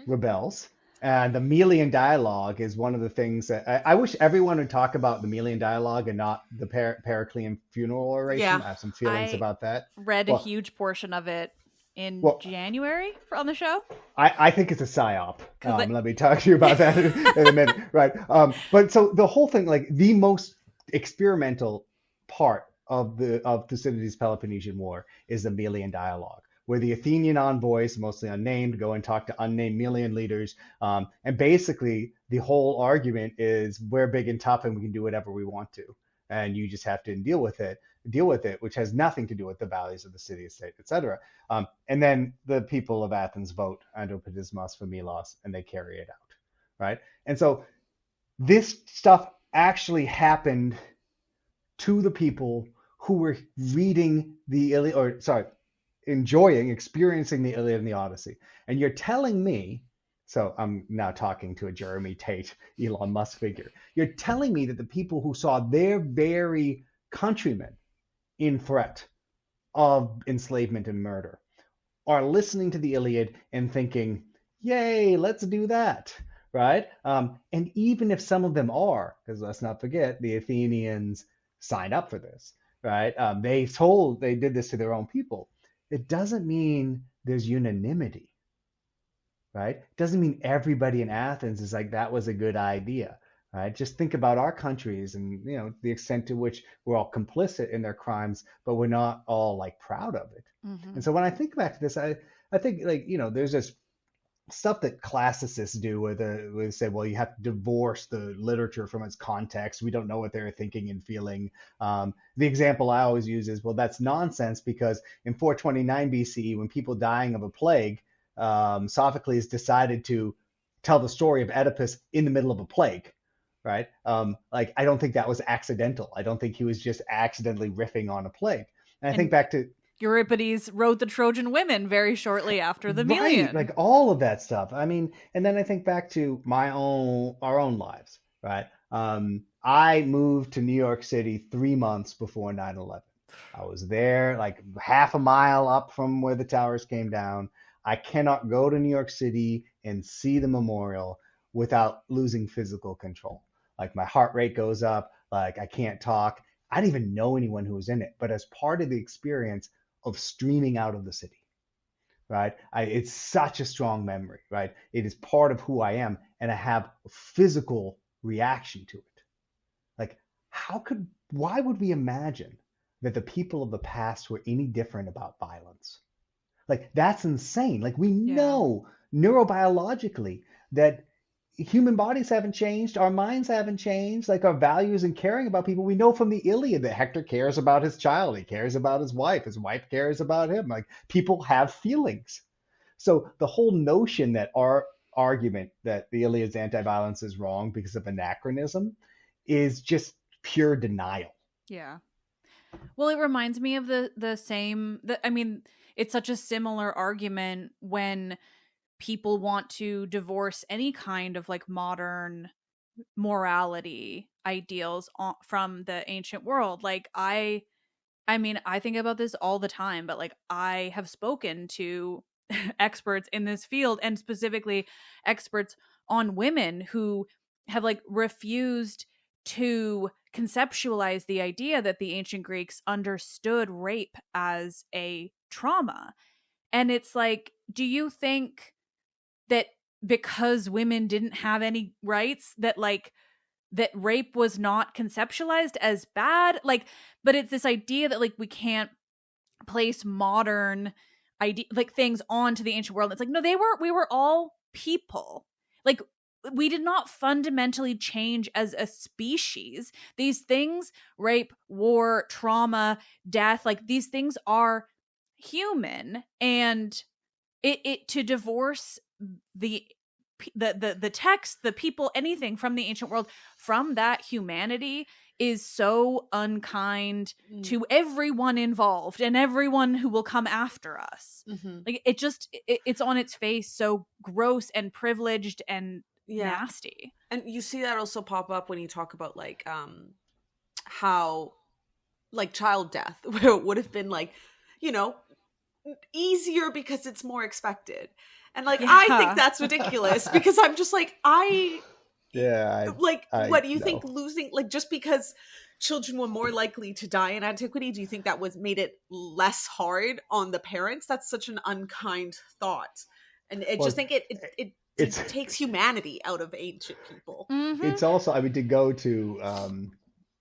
rebels. And the Melian dialogue is one of the things that I wish everyone would talk about the Melian dialogue and not the Periclean funeral oration. Yeah. I have some feelings about that. Read a huge portion of it in January on the show. I think it's a psyop. Let me talk to you about that in a minute. Right. But so the whole thing, like the most experimental part of Thucydides' Peloponnesian War is the Melian dialogue, where the Athenian envoys, mostly unnamed, go and talk to unnamed Melian leaders. And basically, the whole argument is we're big and tough and we can do whatever we want to. And you just have to deal with it, which has nothing to do with the values of the city-state, etc. And then the people of Athens vote andropodismos for Melos, and they carry it out, right? And so this stuff actually happened to the people who were reading the Iliad, experiencing the Iliad and the Odyssey. And you're telling me, so I'm now talking to a Jeremy Tate, Elon Musk figure. You're telling me that the people who saw their very countrymen in threat of enslavement and murder are listening to the Iliad and thinking, yay, let's do that, right? And even if some of them are, because let's not forget, the Athenians signed up for this, right? They did this to their own people. It doesn't mean there's unanimity, right? It doesn't mean everybody in Athens is like, that was a good idea, right? Just think about our countries and, you know, the extent to which we're all complicit in their crimes, but we're not all like proud of it. And so when I think back to this, I think like, there's this stuff that classicists do where they say, well, you have to divorce the literature from its context. We don't know what they're thinking and feeling. The example I always use is, well, that's nonsense, because in 429 BCE, when people dying of a plague, Sophocles decided to tell the story of Oedipus in the middle of a plague, right? Like, I don't think that was accidental. I don't think he was just accidentally riffing on a plague. And I think back to Euripides wrote the Trojan Women very shortly after the Melian. Right, like all of that stuff. I mean, and then I think back to our own lives, right? I moved to New York City 3 months before 9/11. I was there like half a mile up from where the towers came down. I cannot go to New York City and see the memorial without losing physical control. Like my heart rate goes up, like I can't talk. I didn't even know anyone who was in it, but as part of the experience of streaming out of the city, right? It's such a strong memory, right? It is part of who I am, and I have a physical reaction to it. Like, why would we imagine that the people of the past were any different about violence? Like, that's insane. Like, we know neurobiologically that human bodies haven't changed, our minds haven't changed, like our values and caring about people. We know from the Iliad that Hector cares about his child, he cares about his wife cares about him. Like, people have feelings. So the whole notion that our argument that the Iliad's anti-violence is wrong because of anachronism is just pure denial. Yeah. Well, it reminds me of I mean, it's such a similar argument when people want to divorce any kind of like modern morality ideals from the ancient world. Like I mean, I think about this all the time, but like I have spoken to experts in this field, and specifically experts on women, who have like refused to conceptualize the idea that the ancient Greeks understood rape as a trauma. And it's like, do you think that because women didn't have any rights, that rape was not conceptualized as bad? Like, but it's this idea that like we can't place modern things onto the ancient world. It's like, no, we were all people. Like, we did not fundamentally change as a species. These things, rape, war, trauma, death, like these things are human, and it to divorce the text, the people, anything from the ancient world from that humanity is so unkind to everyone involved and everyone who will come after us. Mm-hmm. Like, it's on its face so gross and privileged and nasty. And you see that also pop up when you talk about like how like child death would have been like, easier because it's more expected. And like, I think that's ridiculous, because I'm just like, what do you think losing, like, just because children were more likely to die in antiquity, do you think that made it less hard on the parents? That's such an unkind thought. And I just think it takes humanity out of ancient people. Mm-hmm. It's also, I mean, to go to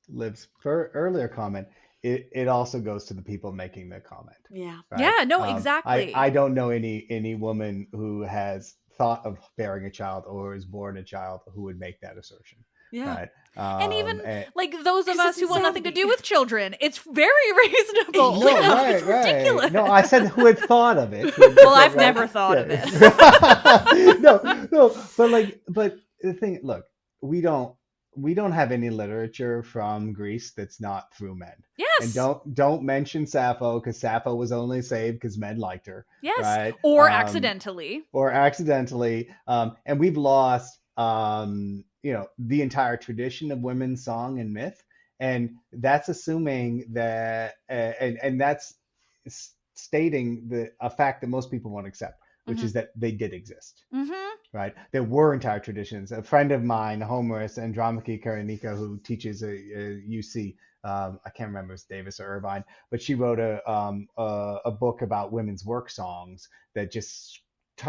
Liv's earlier comment, it also goes to the people making the comment. Yeah. Right? Yeah, no, exactly. I don't know any woman who has thought of bearing a child or is born a child who would make that assertion. Yeah. Right? And even like those of us who want nothing to do with children, it's very reasonable. No, Ridiculous. No, I said who had thought of it. Well, I've never thought of it. No, but the thing, look, we don't have any literature from Greece that's not through men. Yes. And don't mention Sappho, because Sappho was only saved because men liked her. Yes. Right? Or accidentally. And we've lost the entire tradition of women's song and myth. And that's assuming that and that's stating a fact that most people won't accept, which is that they did exist. Mm-hmm. Right? There were entire traditions. A friend of mine, Homerus Andromache Karenika, who teaches at UC, I can't remember if it's Davis or Irvine, but she wrote a book about women's work songs that just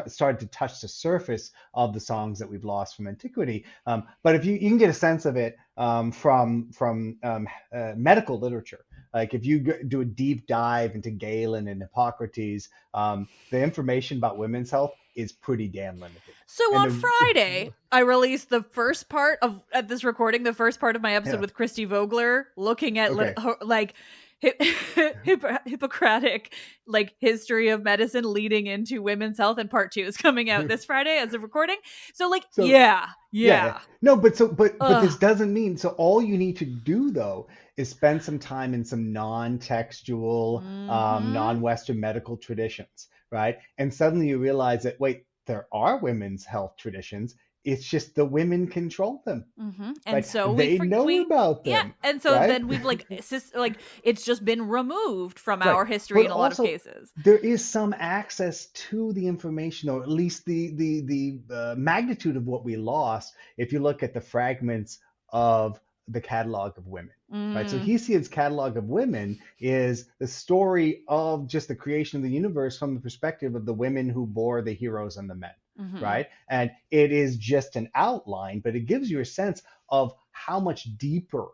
started to touch the surface of the songs that we've lost from antiquity. But if you can get a sense of it from medical literature, Like if you do a deep dive into Galen and Hippocrates, the information about women's health is pretty damn limited. So on Friday, I released the first part of at this recording, the first part of my episode with Christy Vogler, looking at like Hippocratic like history of medicine leading into women's health, and part 2 is coming out this Friday as of recording. So yeah. No, but this doesn't mean, so all you need to do though is spend some time in some non-textual, non-Western medical traditions, right? And suddenly you realize that, wait, there are women's health traditions. It's just the women control them, and so they know about them. Yeah, and so then we've it's just been removed from our history in a lot of cases. There is some access to the information, or at least the magnitude of what we lost. If you look at the fragments of the catalog of women, right? So Hesiod's catalog of women is the story of just the creation of the universe from the perspective of the women who bore the heroes and the men. Right. And it is just an outline, but it gives you a sense of how much deeper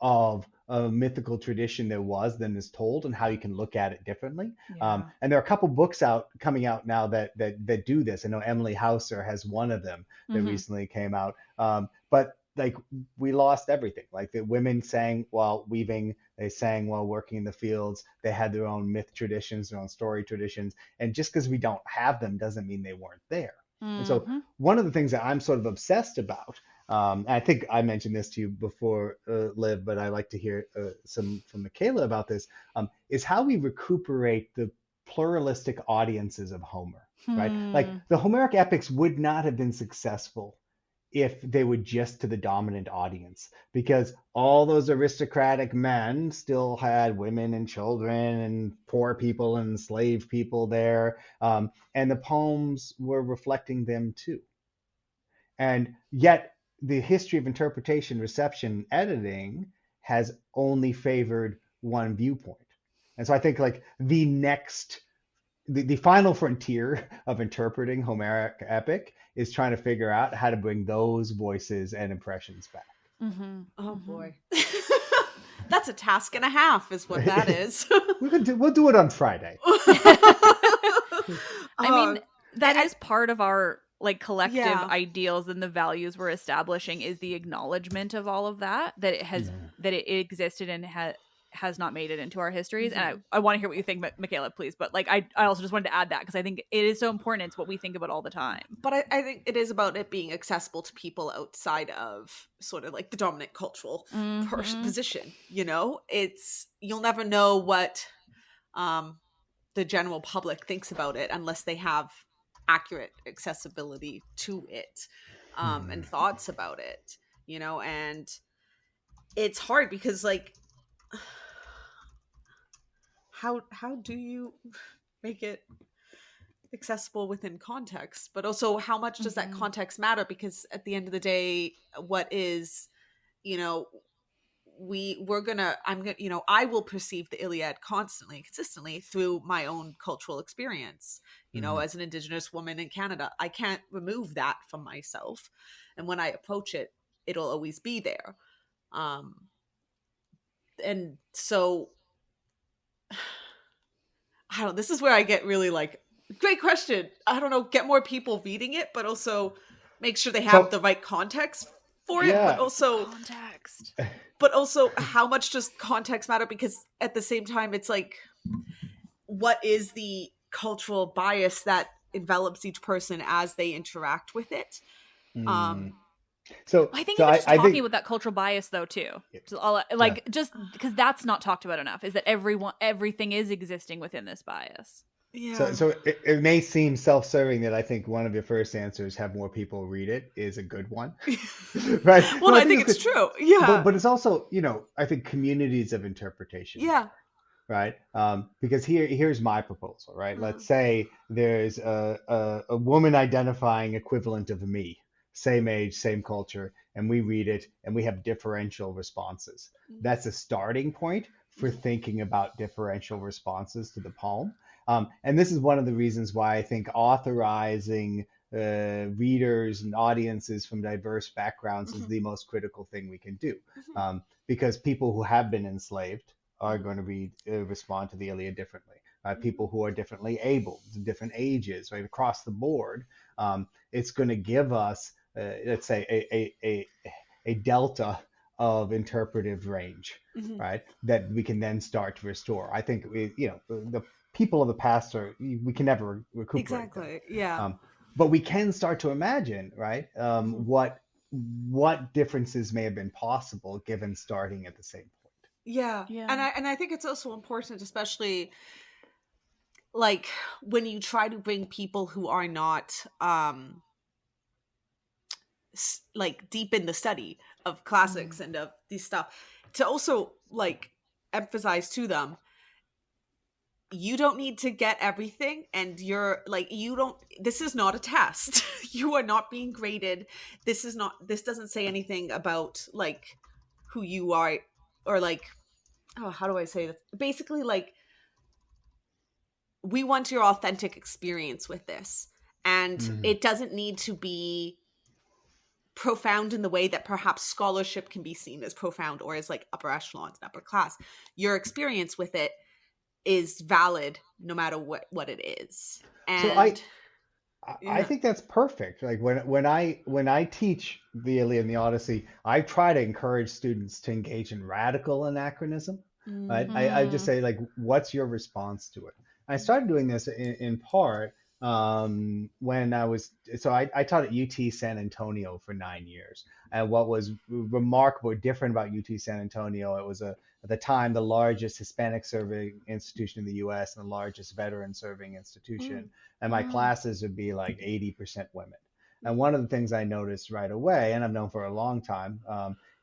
of a mythical tradition there was than is told, and how you can look at it differently. And there are a couple books coming out now that do this. I know Emily Hauser has one of them that recently came out. But like we lost everything. Like the women sang while weaving, they sang while working in the fields. They had their own myth traditions, their own story traditions. And just because we don't have them doesn't mean they weren't there. And so one of the things that I'm sort of obsessed about, I think I mentioned this to you before, Liv, but I like to hear some from Michaela about this, is how we recuperate the pluralistic audiences of Homer, right? Like the Homeric epics would not have been successful if they were just to the dominant audience, because all those aristocratic men still had women and children and poor people and enslaved people there, and the poems were reflecting them too. And yet the history of interpretation, reception, editing has only favored one viewpoint. And so I think like the final frontier of interpreting Homeric epic is trying to figure out how to bring those voices and impressions back. Oh boy. That's a task and a half is what that is. We'll do it on Friday. I mean, that is part of our like collective ideals and the values we're establishing, is the acknowledgement of all of that it has that it existed and has not made it into our histories. And I want to hear what you think, Michaela, please. But like I also just wanted to add that because I think it is so important. It's what we think about all the time. But I think it is about it being accessible to people outside of sort of like the dominant cultural position. You know, you'll never know what the general public thinks about it unless they have accurate accessibility to it and thoughts about it, you know. And it's hard because like how do you make it accessible within context, but also how much does that context matter? Because at the end of the day, what is, you know, I will perceive the Iliad constantly, consistently through my own cultural experience, you know, as an Indigenous woman in Canada. I can't remove that from myself. And when I approach it, it'll always be there. And so I don't know, this is where I get really like, great question. I don't know, get more people reading it, but also make sure they have the right context for it, but also context. But also how much does context matter? Because at the same time, it's like, what is the cultural bias that envelops each person as they interact with it? So I think even just talking about that cultural bias though too, just because that's not talked about enough, is that everything is existing within this bias. Yeah. So it may seem self-serving that I think one of your first answers, have more people read it, is a good one, right? Well, I think it's true. Yeah. But it's also, you know, I think communities of interpretation. Yeah. Right. Because here's my proposal, right? Let's say there's a woman identifying equivalent of me, same age, same culture, and we read it and we have differential responses. That's a starting point for thinking about differential responses to the poem. And this is one of the reasons why I think authorizing readers and audiences from diverse backgrounds is the most critical thing we can do. Because people who have been enslaved are going to respond to the Iliad differently. People who are differently able, different ages, right, across the board. It's going to give us, let's say, a delta of interpretive range, right, that we can then start to restore. I think the people of the past we can never recuperate exactly them. yeah But we can start to imagine, right, what differences may have been possible given starting at the same point. yeah and I think it's also important, especially like when you try to bring people who are not like deep in the study of classics and of these stuff, to also like emphasize to them, you don't need to get everything, and you're like, you don't, this is not a test. You are not being graded. This doesn't say anything about like who you are, or like, oh, how do I say this? Basically, like, we want your authentic experience with this, and it doesn't need to be profound in the way that perhaps scholarship can be seen as profound, or as like upper echelons and upper class. Your experience with it is valid no matter what it is. And So I think that's perfect. Like when I teach the Iliad and the Odyssey, I try to encourage students to engage in radical anachronism. Right? I just say, like, what's your response to it? I started doing this in part when I taught at UT San Antonio for 9 years. And what was remarkable, different about UT San Antonio, it was at the time the largest Hispanic serving institution in the U.S. and the largest veteran serving institution. And my classes would be like 80% women. And one of the things I noticed right away, and I've known for a long time,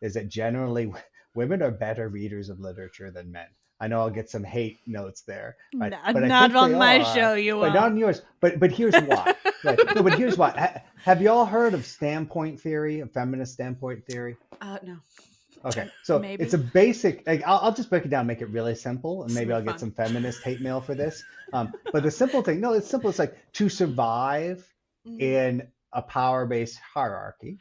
is that generally women are better readers of literature than men. I know I'll get some hate notes there, right? But I not think on they my are, show, you but won't. not on yours. But here's why. Right? No, but here's why. Have you all heard of standpoint theory, of feminist standpoint theory? no. Okay, so Maybe. it's a basic. Like, I'll just break it down, make it really simple, and maybe I'll get Fun. some feminist hate mail for this. But the simple thing, no, it's simple. It's like, to survive in a power-based hierarchy,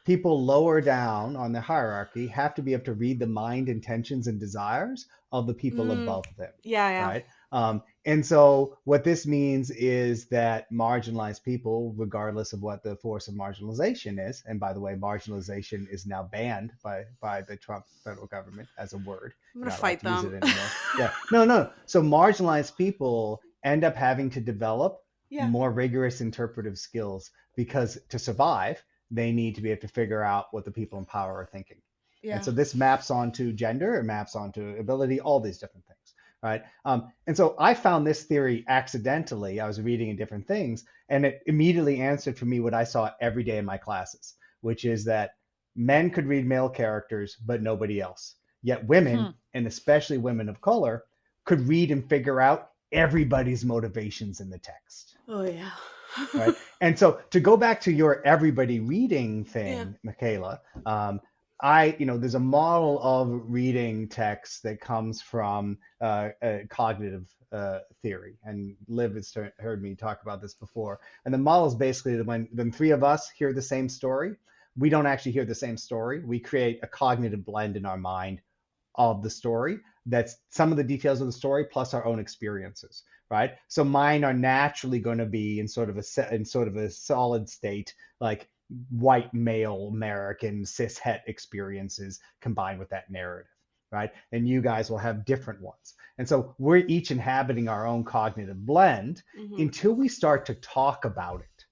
people lower down on the hierarchy have to be able to read the mind, intentions, and desires of the people above them. Yeah. Right. And so what this means is that marginalized people, regardless of what the force of marginalization is, and by the way, marginalization is now banned by the Trump federal government as a word. I'm gonna fight them. Use it anymore. Yeah. No. So marginalized people end up having to develop more rigorous interpretive skills, because to survive, they need to be able to figure out what the people in power are thinking. Yeah. And so this maps onto gender, it maps onto ability, all these different things. Right. And so I found this theory accidentally. I was reading in different things, and it immediately answered for me what I saw every day in my classes, which is that men could read male characters, but nobody else. Yet women, and especially women of color, could read and figure out everybody's motivations in the text. Oh, yeah. Right. And so to go back to your everybody reading thing, Michaela, there's a model of reading text that comes from cognitive theory, and Liv has heard me talk about this before. And the model is basically that when three of us hear the same story, we don't actually hear the same story. We create a cognitive blend in our mind of the story. That's some of the details of the story plus our own experiences, right? So mine are naturally going to be in sort of a solid state, like white male American cis het experiences combined with that narrative, right? And you guys will have different ones. And so we're each inhabiting our own cognitive blend until we start to talk about it.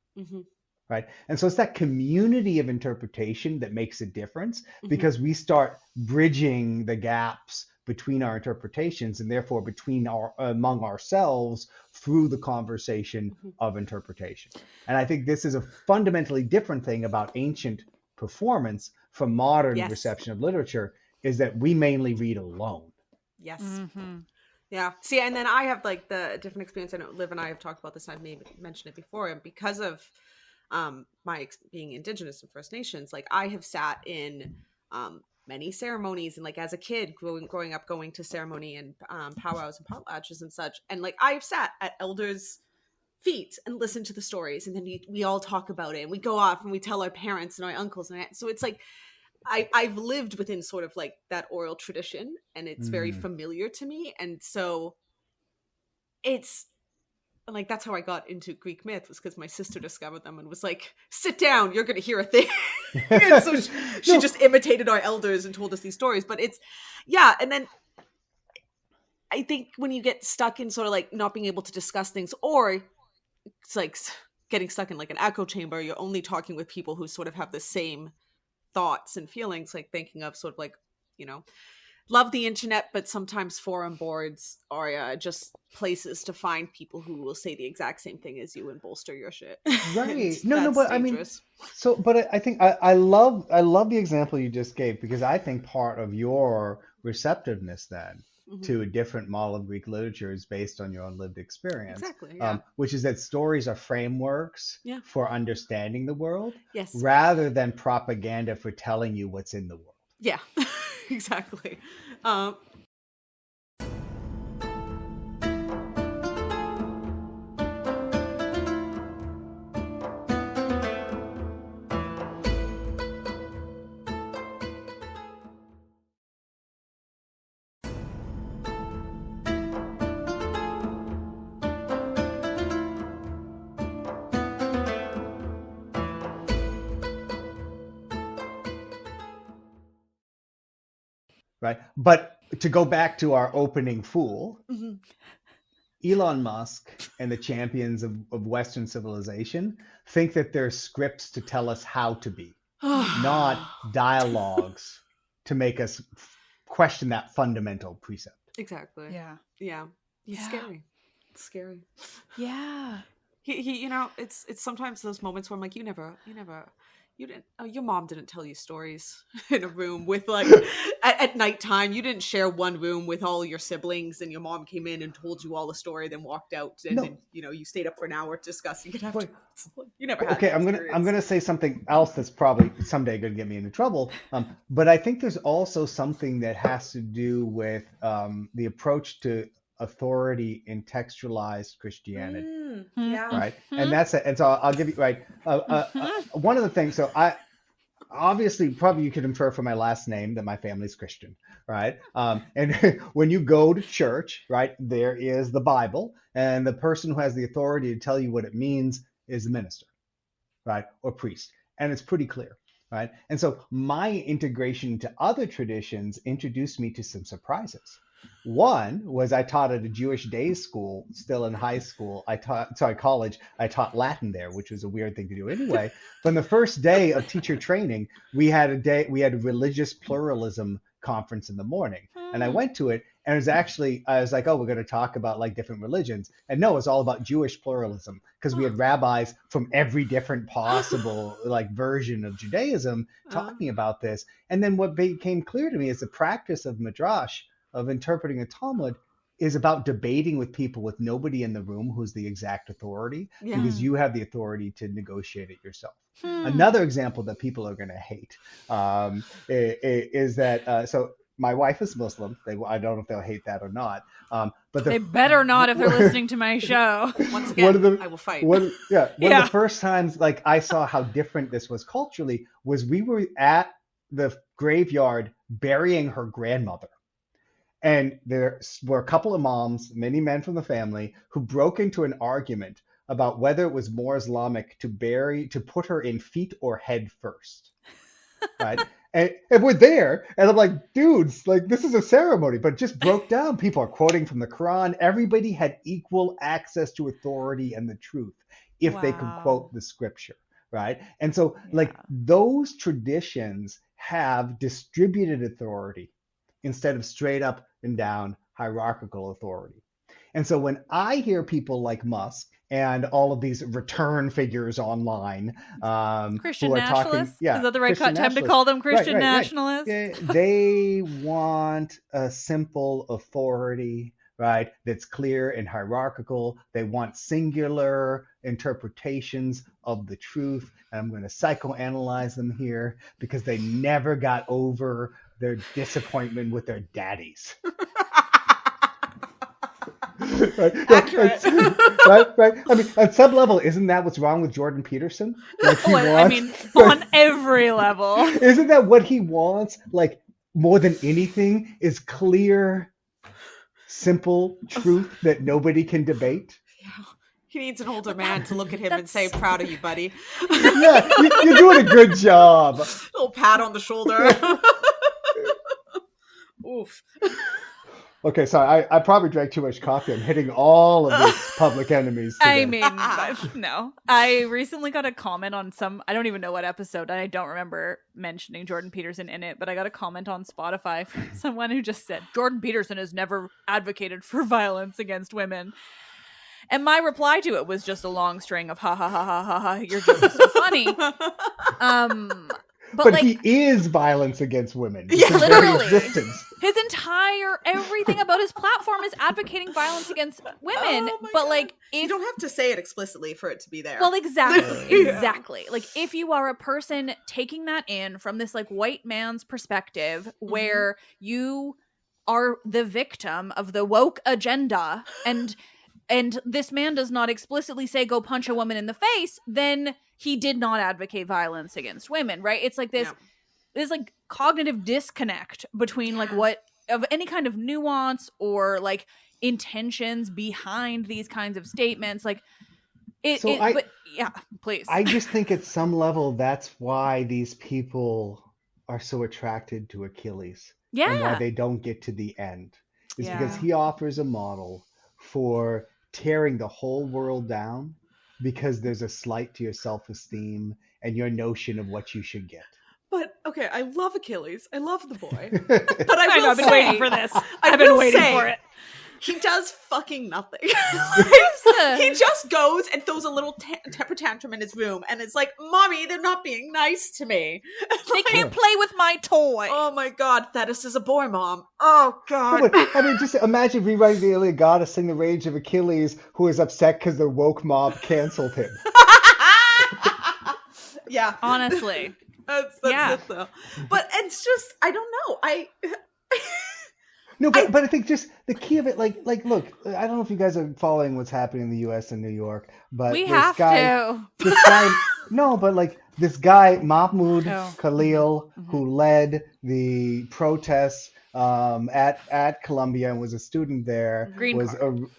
Right. And so it's that community of interpretation that makes a difference, because we start bridging the gaps between our interpretations, and therefore among ourselves, through the conversation of interpretation. And I think this is a fundamentally different thing about ancient performance from modern reception of literature, is that we mainly read alone. Yes. Yeah. See, and then I have like the different experience. I know Liv and I have talked about this, and I've maybe mentioned it before, and because of my being Indigenous and First Nations, like I have sat in many ceremonies, and like as a kid growing up, going to ceremony and powwows and potlatches and such, and like I've sat at elders' feet and listened to the stories, and then we all talk about it, and we go off and we tell our parents and our uncles and aunts. So it's like I've lived within sort of like that oral tradition, and it's very Mm. familiar to me. And so it's like, that's how I got into Greek myth, was because my sister discovered them and was like, sit down, you're going to hear a thing. And so she No. just imitated our elders and told us these stories. But it's, yeah. And then I think when you get stuck in sort of like not being able to discuss things, or it's like getting stuck in like an echo chamber, you're only talking with people who sort of have the same thoughts and feelings, like thinking of sort of like, you know, love the internet, but sometimes forum boards are just places to find people who will say the exact same thing as you and bolster your shit. Right. And that's But dangerous. but I think I love the example you just gave, because I think part of your receptiveness then to a different model of Greek literature is based on your own lived experience. Exactly. Yeah. Which is that stories are frameworks Yeah. for understanding the world, Yes. rather than propaganda for telling you what's in the world. Yeah. Exactly. Right. But to go back to our opening fool, Elon Musk and the champions of Western civilization think that they're scripts to tell us how to be, not dialogues to make us question that fundamental precept. Exactly. Yeah. Yeah. He's scary. It's scary. Yeah. He you know, it's sometimes those moments where I'm like, you didn't, your mom didn't tell you stories in a room with like at nighttime. You didn't share one room with all your siblings, and your mom came in and told you all the story, then walked out, and then, you know, you stayed up for an hour discussing it afterwards. You never had Okay, that I'm experience. gonna say something else that's probably someday gonna get me into trouble. But I think there's also something that has to do with the approach to authority in textualized Christianity. Yeah. Right, and that's it. And so I'll give you right. One of the things. So I obviously probably you could infer from my last name that my family's Christian, right? And when you go to church, right, there is the Bible, and the person who has the authority to tell you what it means is the minister, right, or priest, and it's pretty clear, right? And so my integration into other traditions introduced me to some surprises. One was I taught at a Jewish day school, still in high school. College. I taught Latin there, which was a weird thing to do anyway. But on the first day of teacher training, we had a religious pluralism conference in the morning, and I went to it, and it was actually, I was like, oh, we're going to talk about like different religions, and no, it's all about Jewish pluralism, because we had rabbis from every different possible like version of Judaism talking about this. And then what became clear to me is the practice of midrash, of interpreting a Talmud, is about debating with people with nobody in the room who's the exact authority, because you have the authority to negotiate it yourself. Another example that people are going to hate is that so my wife is Muslim. I don't know if they'll hate that or not. But they better not if they're listening to my show. Once again, I will fight. One of the first times like I saw how different this was culturally was we were at the graveyard burying her grandmother. And there were a couple of moms, many men from the family, who broke into an argument about whether it was more Islamic to put her in feet or head first. Right? And we're there, and I'm like, dudes, like this is a ceremony, but it just broke down. People are quoting from the Quran. Everybody had equal access to authority and the truth if they could quote the scripture. Right? And so like those traditions have distributed authority instead of straight up and down hierarchical authority. And so when I hear people like Musk and all of these return figures online Christian who are nationalists? talking, Is that the right time to call them Christian nationalists? They want a simple authority, right, that's clear and hierarchical. They want singular interpretations of the truth. And I'm going to psychoanalyze them here because they never got over their disappointment with their daddies. Right? Accurate. Right. I mean, at some level, isn't that what's wrong with Jordan Peterson? Like he wants, I mean, on every level. Isn't that what he wants? Like more than anything, is clear, simple truth that nobody can debate. Yeah. He needs an older man to look at him and say, "Proud of you, buddy." Yeah, you're doing a good job. A little pat on the shoulder. Oof. Okay, sorry, I probably drank too much coffee. I'm hitting all of the public enemies today. I mean, no. I recently got a comment on I don't even know what episode, and I don't remember mentioning Jordan Peterson in it, but I got a comment on Spotify from someone who just said, Jordan Peterson has never advocated for violence against women. And my reply to it was just a long string of ha ha ha ha ha ha, you're just so funny. But like, he is violence against women. Yeah, his literally. very existence. His entire everything about his platform is advocating violence against women. Oh my but God. like, you don't have to say it explicitly for it to be there. Well, exactly, Yeah. exactly. Like, if you are a person taking that in from this like white man's perspective, where you are the victim of the woke agenda, and this man does not explicitly say go punch a woman in the face, then he did not advocate violence against women, right? It's like this like cognitive disconnect between like what of any kind of nuance or like intentions behind these kinds of statements. Like but yeah, please. I just think at some level that's why these people are so attracted to Achilles. Yeah. And why they don't get to the end. Is because Yeah. he offers a model for tearing the whole world down because there's a slight to your self-esteem and your notion of what you should get. But okay, I love Achilles. I love the boy. But I will I've been waiting for this. I've been waiting for it. He does fucking nothing. Like, he just goes and throws a little temper tantrum in his room, and it's like, "Mommy, they're not being nice to me. They can't play with my toy." Oh my God, Thetis is a boy, Mom. Oh God. No, but, I mean, just imagine rewriting the Iliad God to sing the rage of Achilles, who is upset because the woke mob canceled him. Yeah, honestly. That's it though. But it's just, I don't know. No, but I think just the key of it, like, look, I don't know if you guys are following what's happening in the U.S. and New York, but we this have guy, to. This guy, no, but like this guy Mahmoud Khalil, Mm-hmm. who led the protests at Columbia and was a student there,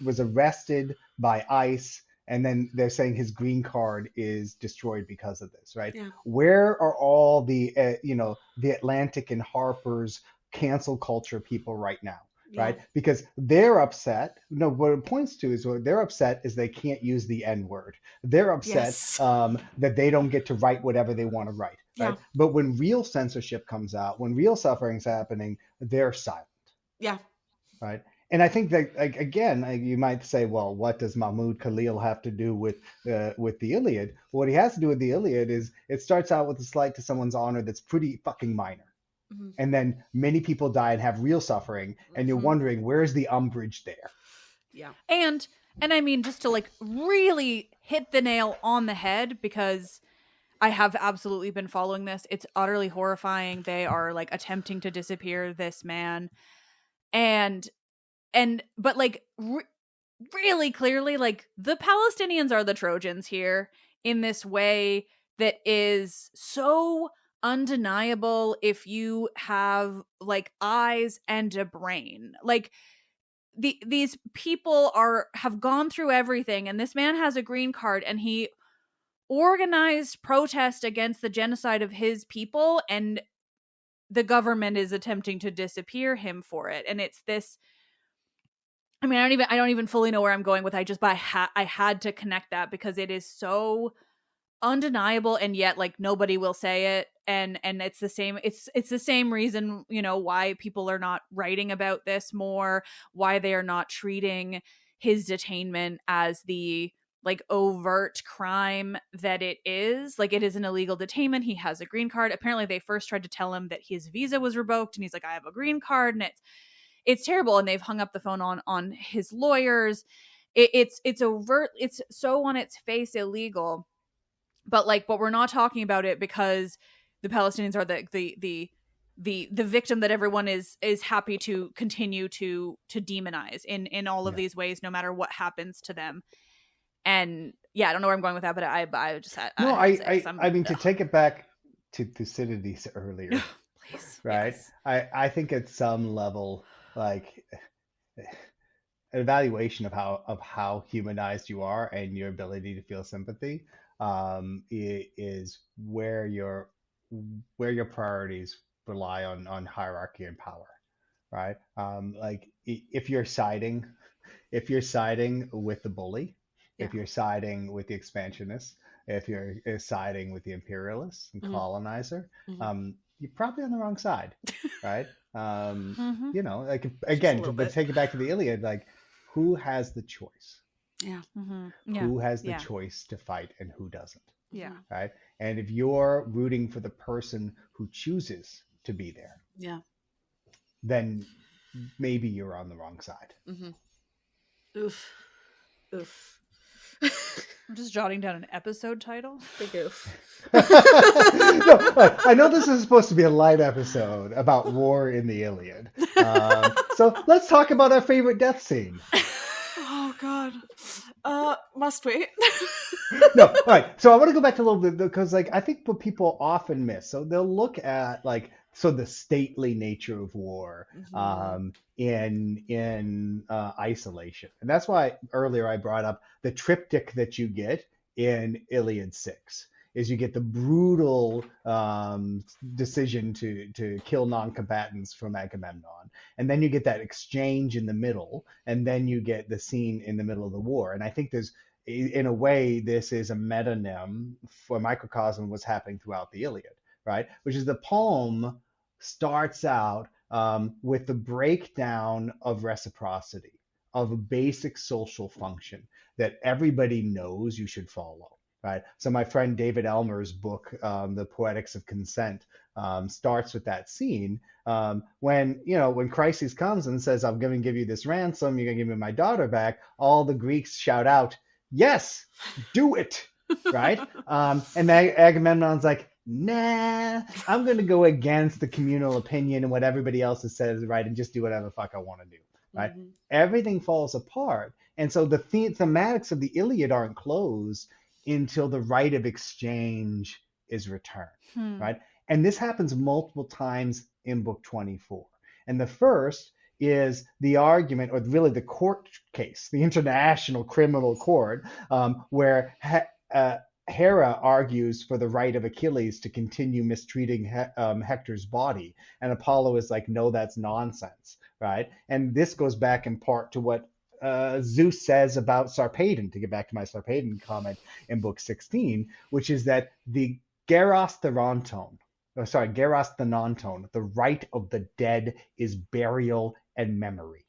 was arrested by ICE. And then they're saying his green card is destroyed because of this, right? Yeah. Where are all the, the Atlantic and Harper's cancel culture people right now, right? Because they're upset. No, what it points to is what they're upset is they can't use the N word. They're upset that they don't get to write whatever they want to write, right? Yeah. But when real censorship comes out, when real suffering's happening, they're silent. Yeah. Right. And I think that, like, again, you might say, well, what does Mahmoud Khalil have to do with the Iliad? What he has to do with the Iliad is it starts out with a slight to someone's honor that's pretty fucking minor. Mm-hmm. And then many people die and have real suffering. And you're wondering, where's the umbrage there? Yeah. And I mean, just to like really hit the nail on the head, because I have absolutely been following this. It's utterly horrifying. They are like attempting to disappear this man. But like really clearly, like the Palestinians are the Trojans here in this way that is so undeniable if you have like eyes and a brain. Like these people have gone through everything, and this man has a green card, and he organized protest against the genocide of his people, and the government is attempting to disappear him for it. And it's this, I mean, I don't even fully know where I'm going with it. I had to connect that because it is so undeniable, and yet like nobody will say it. And it's the same. It's the same reason, why people are not writing about this more, why they are not treating his detainment as the like overt crime that it is. Like, it is an illegal detainment. He has a green card. Apparently they first tried to tell him that his visa was revoked, and he's like, I have a green card, and it's terrible. And they've hung up the phone on his lawyers. It's overt. It's so on its face illegal. But we're not talking about it because the Palestinians are the the victim that everyone is happy to continue to demonize in all of these ways, no matter what happens to them. And I don't know where I'm going with that, but I just had no, had to say, I mean, to take it back to Thucydides earlier, please, right? yes. I think at some level, like, an evaluation of how humanized you are and your ability to feel sympathy is where your priorities rely on hierarchy and power, right? Like, if you're siding with the bully, if you're siding with the expansionist, if you're siding with the imperialist and colonizer, you're probably on the wrong side, right? You know, like, again, but take it back to the Iliad, like, who has the choice? Yeah. Who has the choice to fight and who doesn't? Yeah. Right? And if you're rooting for the person who chooses to be there, then maybe you're on the wrong side. Oof. I'm just jotting down an episode title. Big oof. No, I know this is supposed to be a light episode about war in the Iliad. So let's talk about our favorite death scene. Oh, God. Must we? No, all right. So I want to go back to a little bit, because, like, I think what people often miss. So they'll look at, like, the stately nature of war in isolation, and that's why earlier I brought up the triptych that you get in Iliad 6. Is you get the brutal decision to kill non-combatants from Agamemnon, and then you get that exchange in the middle, and then you get the scene in the middle of the war. And I think in a way, this is a metonym for a microcosm of what's happening throughout the Iliad, right? Which is the poem starts out with the breakdown of reciprocity, of a basic social function that everybody knows you should follow. Right. So my friend David Elmer's book, The Poetics of Consent, starts with that scene when Chryses comes and says, "I'm going to give you this ransom. You're going to give me my daughter back." All the Greeks shout out, "Yes, do it!" Right. And Agamemnon's like, "Nah, I'm going to go against the communal opinion and what everybody else has said is right, and just do whatever the fuck I want to do." Right. Everything falls apart, and so the thematics of the Iliad aren't closed until the right of exchange is returned, right? And this happens multiple times in book 24. And the first is the argument, or really the court case, the International Criminal Court, where Hera argues for the right of Achilles to continue mistreating Hector's body. And Apollo is like, no, that's nonsense, right? And this goes back in part to what Zeus says about Sarpedon, to get back to my Sarpedon comment in book 16, which is that the gerastheronton, the right of the dead is burial and memory,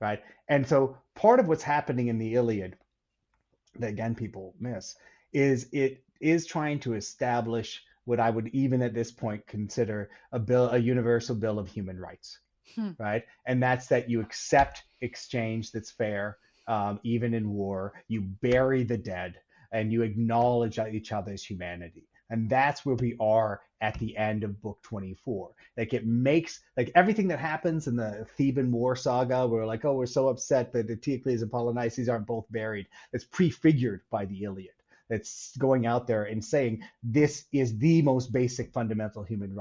right? And so part of what's happening in the Iliad, that again people miss, is it is trying to establish what I would even at this point consider a universal bill of human rights. Right? And that's that you accept exchange that's fair, even in war. You bury the dead, and you acknowledge each other's humanity. And that's where we are at the end of book 24. Like, it makes, like, everything that happens in the Theban war saga, we're like, oh, we're so upset that Eteocles and Polynices aren't both buried. It's prefigured by the Iliad. That's going out there and saying this is the most basic fundamental human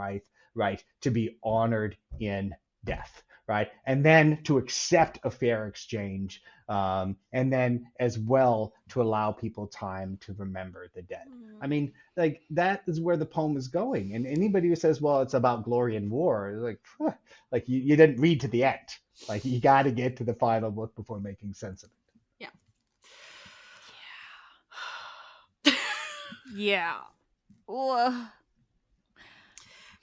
right to be honored in death, right? And then to accept a fair exchange, and then as well to allow people time to remember the dead. I mean, like, that is where the poem is going. And anybody who says, well, it's about glory and war, like you didn't read to the end. Like, you got to get to the final book before making sense of it. Yeah.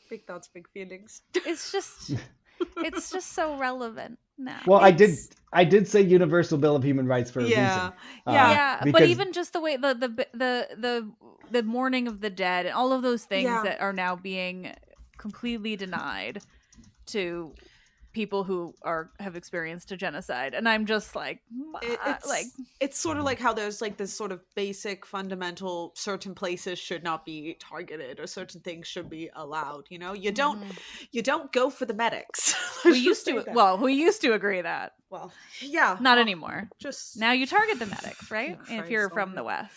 Big thoughts, big feelings. It's just so relevant now. Well, I did say universal bill of human rights for a reason. But even just the way the mourning of the dead and all of those things that are now being completely denied to people who have experienced a genocide, and I'm just like, it's sort of like how there's like this sort of basic fundamental certain places should not be targeted or certain things should be allowed. You know, you don't go for the medics. We used to agree that. Well, yeah, not anymore. Just now you target the medics, right? If you're from the West,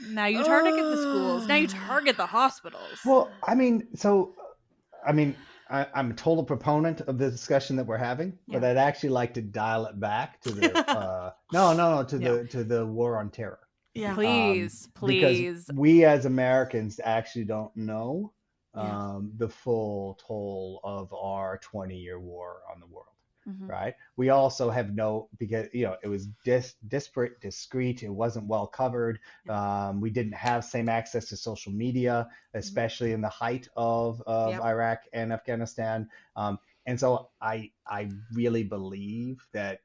now you target the schools. Now you target the hospitals. Well, I'm a total proponent of the discussion that we're having, but I'd actually like to dial it back to the to the war on terror. Yeah, please. Because we as Americans actually don't know the full toll of our 20-year war on the world. Right. We also have because it was disparate, discrete. It wasn't well covered. We didn't have same access to social media, especially in the height of Iraq and Afghanistan. And so I really believe that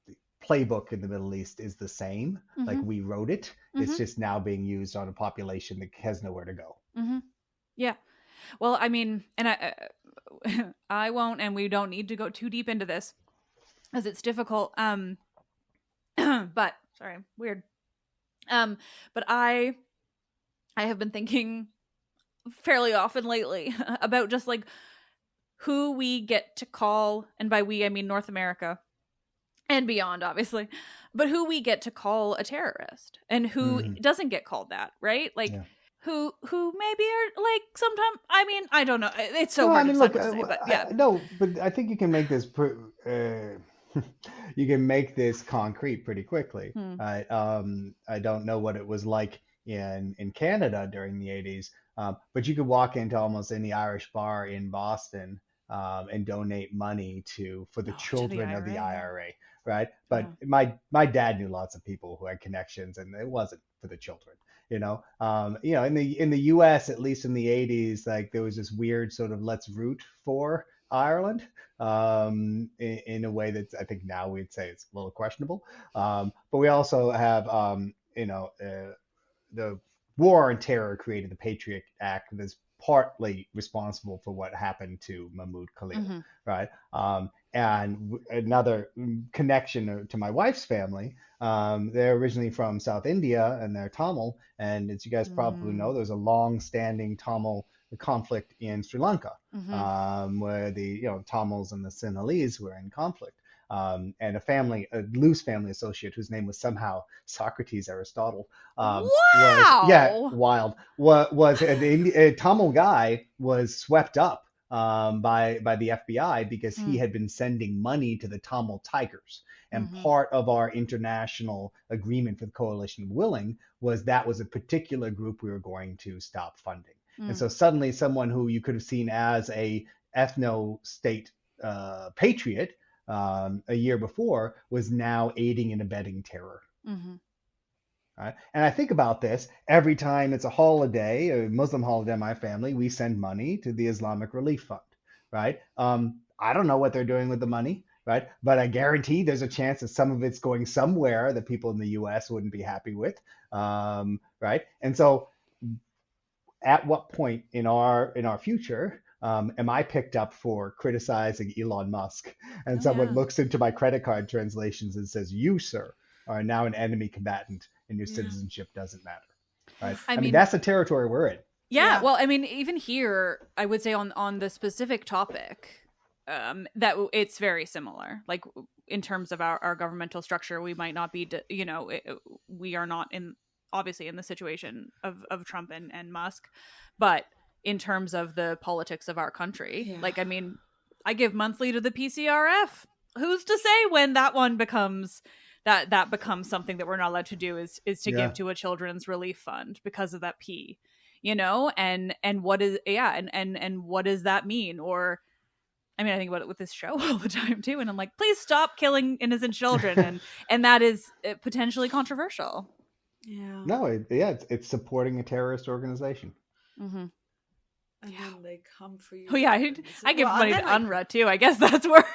the playbook in the Middle East is the same. Like we wrote it. It's just now being used on a population that has nowhere to go. Yeah. Well, I mean, and I won't, and we don't need to go too deep into this because it's difficult. But sorry, weird. But I have been thinking fairly often lately about just like who we get to call, and by we I mean North America and beyond, obviously, but who we get to call a terrorist and who doesn't get called that, right? Like. Yeah. Who maybe are like sometimes, I mean, I don't know. It's so hard to say, but yeah. But I think you can make this you can make this concrete pretty quickly. I don't know what it was like in Canada during the 80s, but you could walk into almost any Irish bar in Boston and donate money for the children of the IRA, right? But my dad knew lots of people who had connections, and it wasn't for the children. In the U.S., at least in the 80s, like there was this weird sort of let's root for Ireland in a way that I think now we'd say it's a little questionable. But we also have, the war on terror created the Patriot Act that's partly responsible for what happened to Mahmoud Khalil, right? And another connection to my wife's family, they're originally from South India and they're Tamil. And as you guys probably know, there's a long-standing Tamil conflict in Sri Lanka, where the Tamils and the Sinhalese were in conflict. And a loose family associate whose name was somehow Socrates Aristotle. Wow! Wild. Was a Tamil guy was swept up by the FBI because he had been sending money to the Tamil Tigers. And part of our international agreement for the Coalition of Willing was a particular group we were going to stop funding. And so suddenly someone who you could have seen as a ethno-state patriot a year before was now aiding and abetting terror. Right? And I think about this every time it's a holiday, a Muslim holiday in my family, we send money to the Islamic Relief Fund, right? I don't know what they're doing with the money, right? But I guarantee there's a chance that some of it's going somewhere that people in the US wouldn't be happy with, right? And so at what point in our future am I picked up for criticizing Elon Musk and someone looks into my credit card translations and says, you, sir, are now an enemy combatant and your citizenship doesn't matter, right? I mean, that's the territory we're in. Yeah, well, I mean, even here, I would say on the specific topic, that it's very similar. Like in terms of our governmental structure, we might not be, we are not obviously in the situation of Trump and Musk, but in terms of the politics of our country, like, I mean, I give monthly to the PCRF. Who's to say when that one becomes that becomes something that we're not allowed to do is to give to a children's relief fund because of that P, and what is and what does that mean? Or I mean, I think about it with this show all the time too, and I'm like, please stop killing innocent children, and that is potentially controversial. Yeah. No, it's supporting a terrorist organization. And then they come for you. Oh yeah, I give money to UNRWA too. I guess that's where.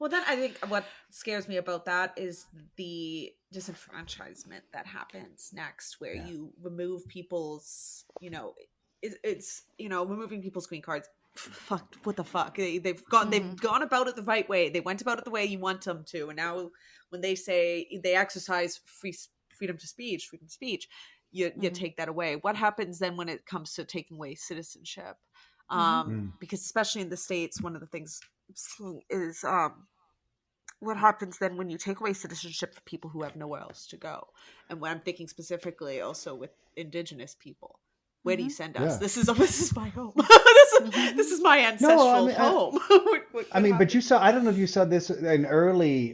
Well, then I think what scares me about that is the disenfranchisement that happens next, where you remove people's, it's removing people's green cards fuck, what the fuck? They've gone about it the right way. They went about it the way you want them to. And now when they say they exercise freedom of speech, you take that away. What happens then when it comes to taking away citizenship? Because especially in the States, one of the things is what happens then when you take away citizenship for people who have nowhere else to go. And when I'm thinking specifically also with Indigenous people, where do you send us? Yeah. This is my home. This is my ancestral home. But you saw, I don't know if you saw this, an early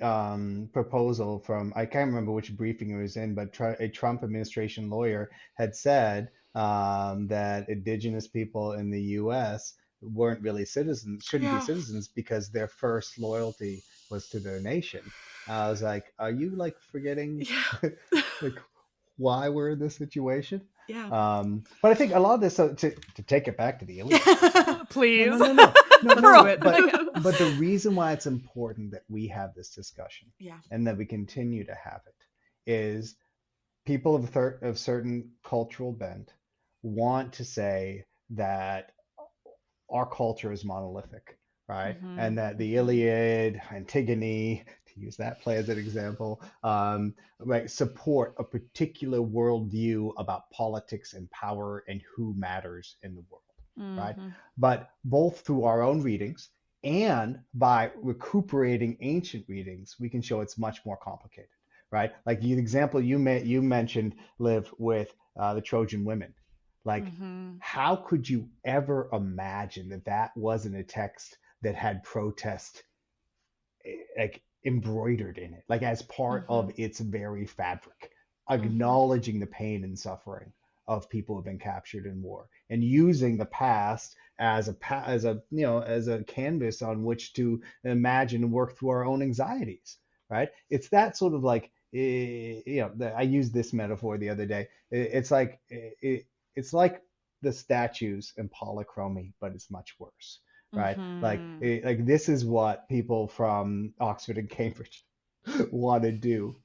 proposal from, I can't remember which briefing it was in, but a Trump administration lawyer had said that Indigenous people in the U.S. weren't really citizens, shouldn't be citizens because their first loyalty was to their nation. I was like, are you like forgetting like why we're in this situation? Yeah. But I think a lot of this, to take it back to the Iliad, please. No, but the reason why it's important that we have this discussion, and that we continue to have it, is people of certain cultural bent want to say that our culture is monolithic, right? And that the Iliad, Antigone, to use that play as an example, right, support a particular worldview about politics and power and who matters in the world, right? But both through our own readings and by recuperating ancient readings, we can show it's much more complicated, right? Like the example you mentioned, Liv, with the Trojan women. Like, how could you ever imagine that wasn't a text that had protest like embroidered in it, like as part of its very fabric, acknowledging the pain and suffering of people who have been captured in war, and using the past as a canvas on which to imagine and work through our own anxieties, right? It's that sort of like, I used this metaphor the other day. It's like the statues in polychromy, but it's much worse, right? Like this is what people from Oxford and Cambridge want to do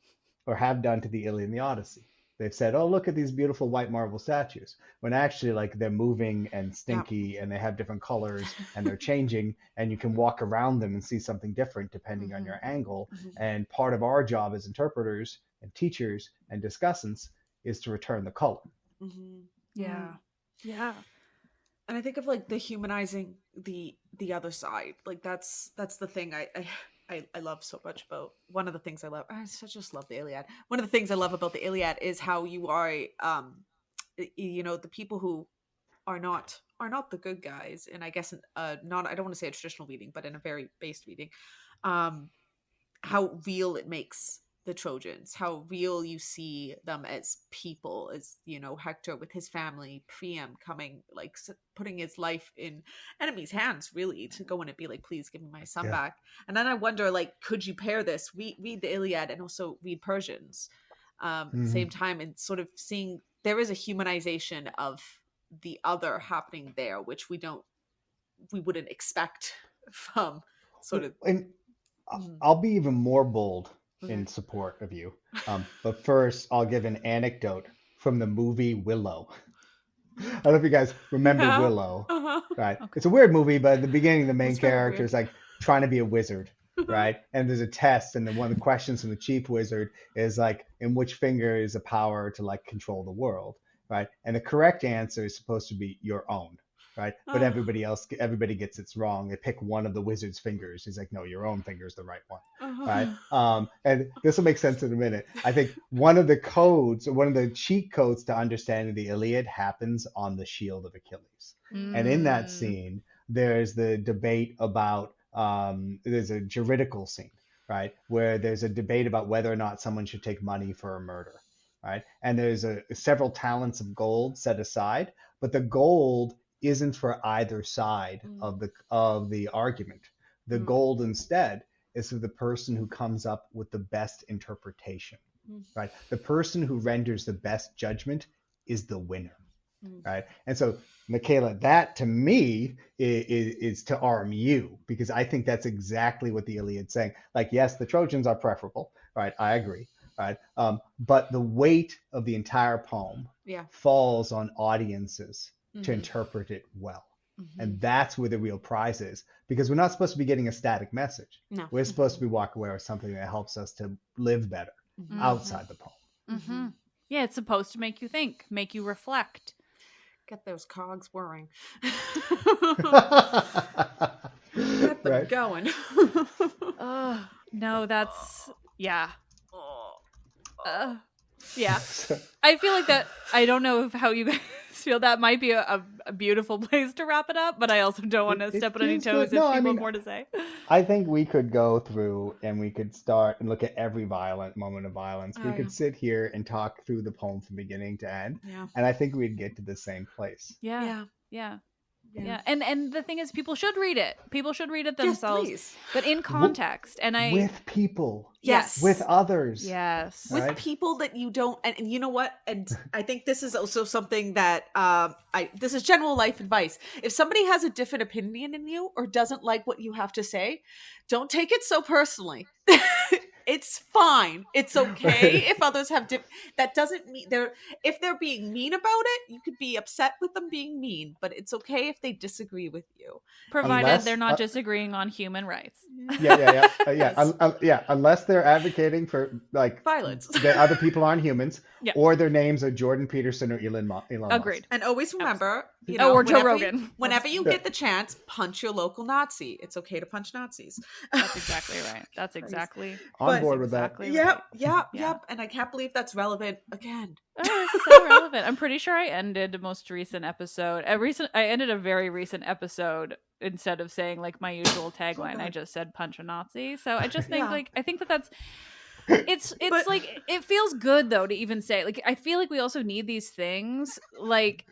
or have done to the Iliad and the Odyssey. They've said, oh, look at these beautiful white marble statues, when actually like they're moving and stinky and they have different colors and they're changing, and you can walk around them and see something different depending on your angle. And part of our job as interpreters and teachers and discussants is to return the color. Yeah. And I think of like the humanizing the other side. Like that's the thing I love so much about. One of the things I love, I just love the Iliad. One of the things I love about the Iliad is how you are, the people who are not the good guys. And I guess not, I don't want to say a traditional reading, but in a very based reading, how real it makes the Trojans, how real you see them as people, as Hector with his family, Priam coming, like putting his life in enemies' hands, really, to go in and be like, please give me my son back. And then I wonder, like, could you pair this, read the Iliad and also read Persians at the same time, and sort of seeing there is a humanization of the other happening there, which we wouldn't expect from sort of. And I'll be even more bold in support of you. But first, I'll give an anecdote from the movie Willow. I don't know if you guys remember Willow. Right? Okay. It's a weird movie, but at the beginning, the main character is like trying to be a wizard, right? And there's a test, and then one of the questions from the chief wizard is like, in which finger is the power to like control the world, right? And the correct answer is supposed to be your own. Right, but everybody gets it wrong. They pick one of the wizard's fingers. He's like, no, your own finger is the right one, right? And this will make sense in a minute. I think one of the cheat codes to understanding the Iliad happens on the shield of Achilles. And in that scene, there's the debate about, there's a juridical scene, right, where there's a debate about whether or not someone should take money for a murder, right? And there's several talents of gold set aside, but the gold isn't for either side of the argument. The gold instead is for the person who comes up with the best interpretation, right? The person who renders the best judgment is the winner, right? And so, Michaela, that to me is to arm you, because I think that's exactly what the Iliad's saying. Like, yes, the Trojans are preferable, right? I agree, right? But the weight of the entire poem falls on audiences to interpret it well, And that's where the real prize is, because we're not supposed to be getting a static message. No. We're supposed to be walking away with something that helps us to live better outside the poem. Yeah, it's supposed to make you think, make you reflect. Get those cogs whirring. Get them going. No, that's yeah. Yeah. I feel like that. I don't know how you guys feel. That might be a beautiful place to wrap it up, but I also don't want to step on any toes if people have more to say. I think we could go through and we could start and look at every violent moment of violence. We could sit here and talk through the poem from beginning to end. Yeah. And I think we'd get to the same place. Yeah. And the thing is, people should read it. People should read it themselves, yes, but in context. And with people. Yes. With others. Yes. With people that you don't, and you know what? And I think this is also something that this is general life advice. If somebody has a different opinion in you or doesn't like what you have to say, don't take it so personally. It's fine. It's okay if others have that doesn't mean if they're being mean about it, you could be upset with them being mean, but it's okay if they disagree with you. Provided they're not disagreeing on human rights. Yeah. Unless they're advocating for like violence. That other people aren't humans, or their names are Jordan Peterson or Elon Musk. Agreed. And always remember, you know, or Joe Rogan. Whenever you get the chance, punch your local Nazi. It's okay to punch Nazis. That's exactly right. That's exactly on board with exactly that. Yep. And I can't believe that's relevant again. Oh, it's so relevant. I'm pretty sure I ended the most recent episode. I ended a very recent episode instead of saying like my usual tagline. I just said punch a Nazi. So I just think I think that's it's like it feels good though to even say, like, I feel like we also need these things, like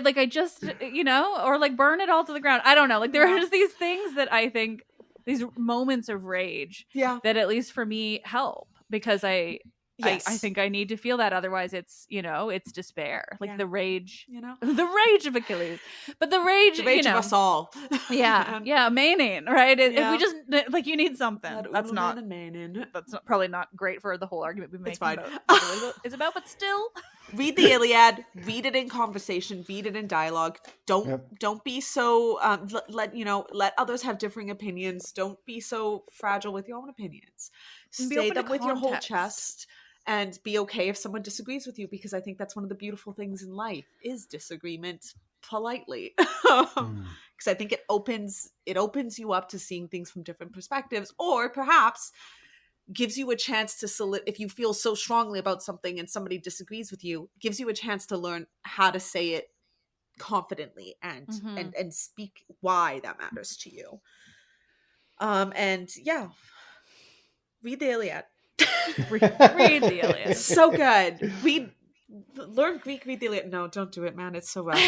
like I just, you know, or like burn it all to the ground. I don't know, like there are just these things that I think, these moments of rage that at least for me help, because I think I need to feel that. Otherwise it's, you know, it's despair. Like the rage, you know, the rage of Achilles, but the rage you know, of us all. Maning, right? If we just, like, you need something. That's not probably not great for the whole argument we make. It's fine. It's about, but still. Read the Iliad, read it in conversation, read it in dialogue. Don't be so, let others have differing opinions. Don't be so fragile with your own opinions. Say them with your whole chest. And be okay if someone disagrees with you, because I think that's one of the beautiful things in life is disagreement politely. Because I think it opens you up to seeing things from different perspectives, or perhaps gives you a chance to if you feel so strongly about something and somebody disagrees with you, gives you a chance to learn how to say it confidently and speak why that matters to you. Read the Iliad. read the Iliad. So good. Learn Greek, read the Iliad. No, don't do it, man. It's so rough.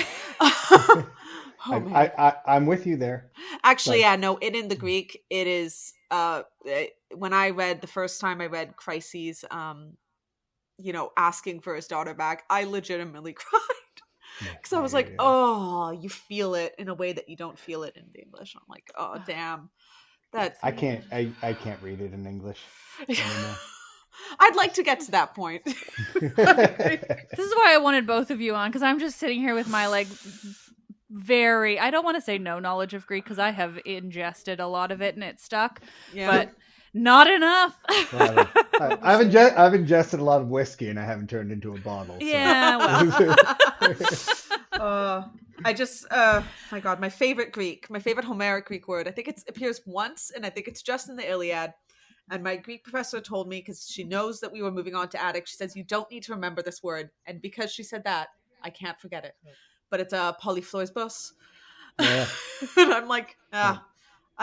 I'm with you there. Actually, in the Greek, it is when I read the first time I read Chryses, asking for his daughter back, I legitimately cried. Because I was like, oh, you feel it in a way that you don't feel it in the English. I'm like, oh, damn. I can't read it in English. I'd like to get to that point. This is why I wanted both of you on, because I'm just sitting here with my like I don't want to say no knowledge of Greek, because I have ingested a lot of it and it stuck, but not enough. I've ingested a lot of whiskey and I haven't turned into a bottle. So. Yeah, well. I just, my God, my favorite Homeric Greek word. I think it appears once, and I think it's just in the Iliad. And my Greek professor told me, because she knows that we were moving on to Attic, she says, you don't need to remember this word. And because she said that, I can't forget it. But it's a polyphloisbos. Yeah. And I'm like, I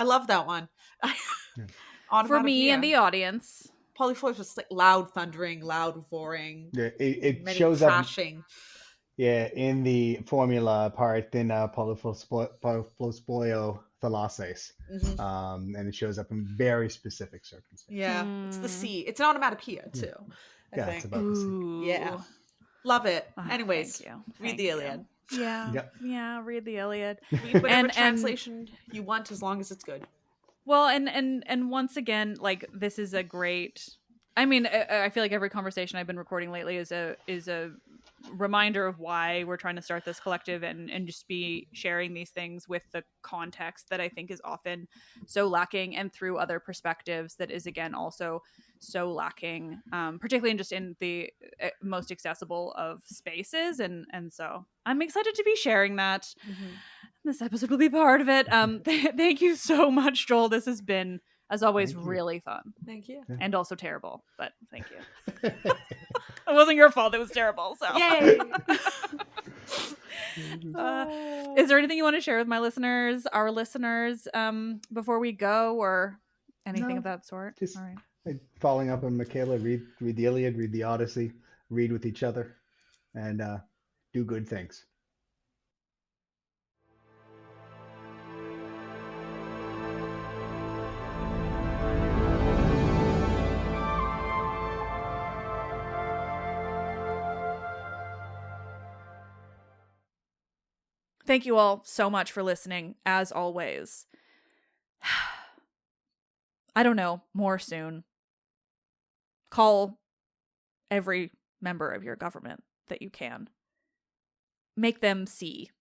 love that one. For me and the audience. Polyphloisbos is like loud thundering, loud roaring. Yeah, it shows crashing. Up. Yeah, in the formula part, then polyphloispolio thalases. And it shows up in very specific circumstances. Yeah, it's the C. It's an onomatopoeia too. I think. It's about the C. Yeah, love it. Anyways, read the Iliad. Yeah, read the Iliad. Read whatever translation you want, as long as it's good. Well, and once again, like, this is a great. I mean, I feel like every conversation I've been recording lately is a reminder of why we're trying to start this collective and just be sharing these things with the context that I think is often so lacking, and through other perspectives that is, again, also so lacking, particularly in the most accessible of spaces. And so I'm excited to be sharing that. This episode will be part of it. Thank you so much, Joel. This has been, as always, really fun. Thank you. And also terrible, but thank you. It wasn't your fault. It was terrible. So, yay! Is there anything you want to share with our listeners, before we go, or anything of that sort? Just all right. Following up on Michaela, read the Iliad, read the Odyssey, read with each other, and do good things. Thank you all so much for listening, as always. I don't know, more soon. Call every member of your government that you can. Make them see.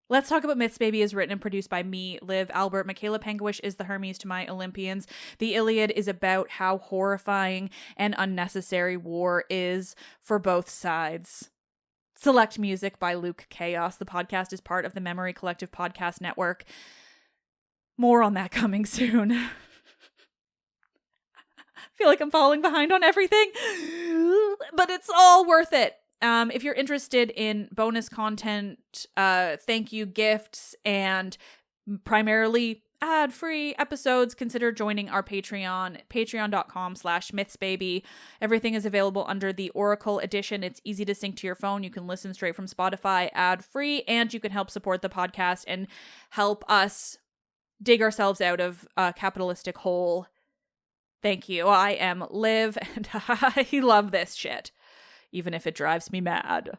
Let's Talk About Myths Baby is written and produced by me, Liv Albert. Michaela Penguish is the Hermes to my Olympians. The Iliad is about how horrifying and unnecessary war is for both sides. Select music by Luke Chaos. The podcast is part of the Memory Collective Podcast Network. More on that coming soon. I feel like I'm falling behind on everything, but it's all worth it. If you're interested in bonus content, thank you gifts, and primarily ad-free episodes, consider joining our Patreon, patreon.com/mythsbaby. Everything is available under the Oracle edition. It's easy to sync to your phone. You can listen straight from Spotify ad-free, and you can help support the podcast and help us dig ourselves out of a capitalistic hole. Thank you. I am Liv, and I love this shit, even if it drives me mad.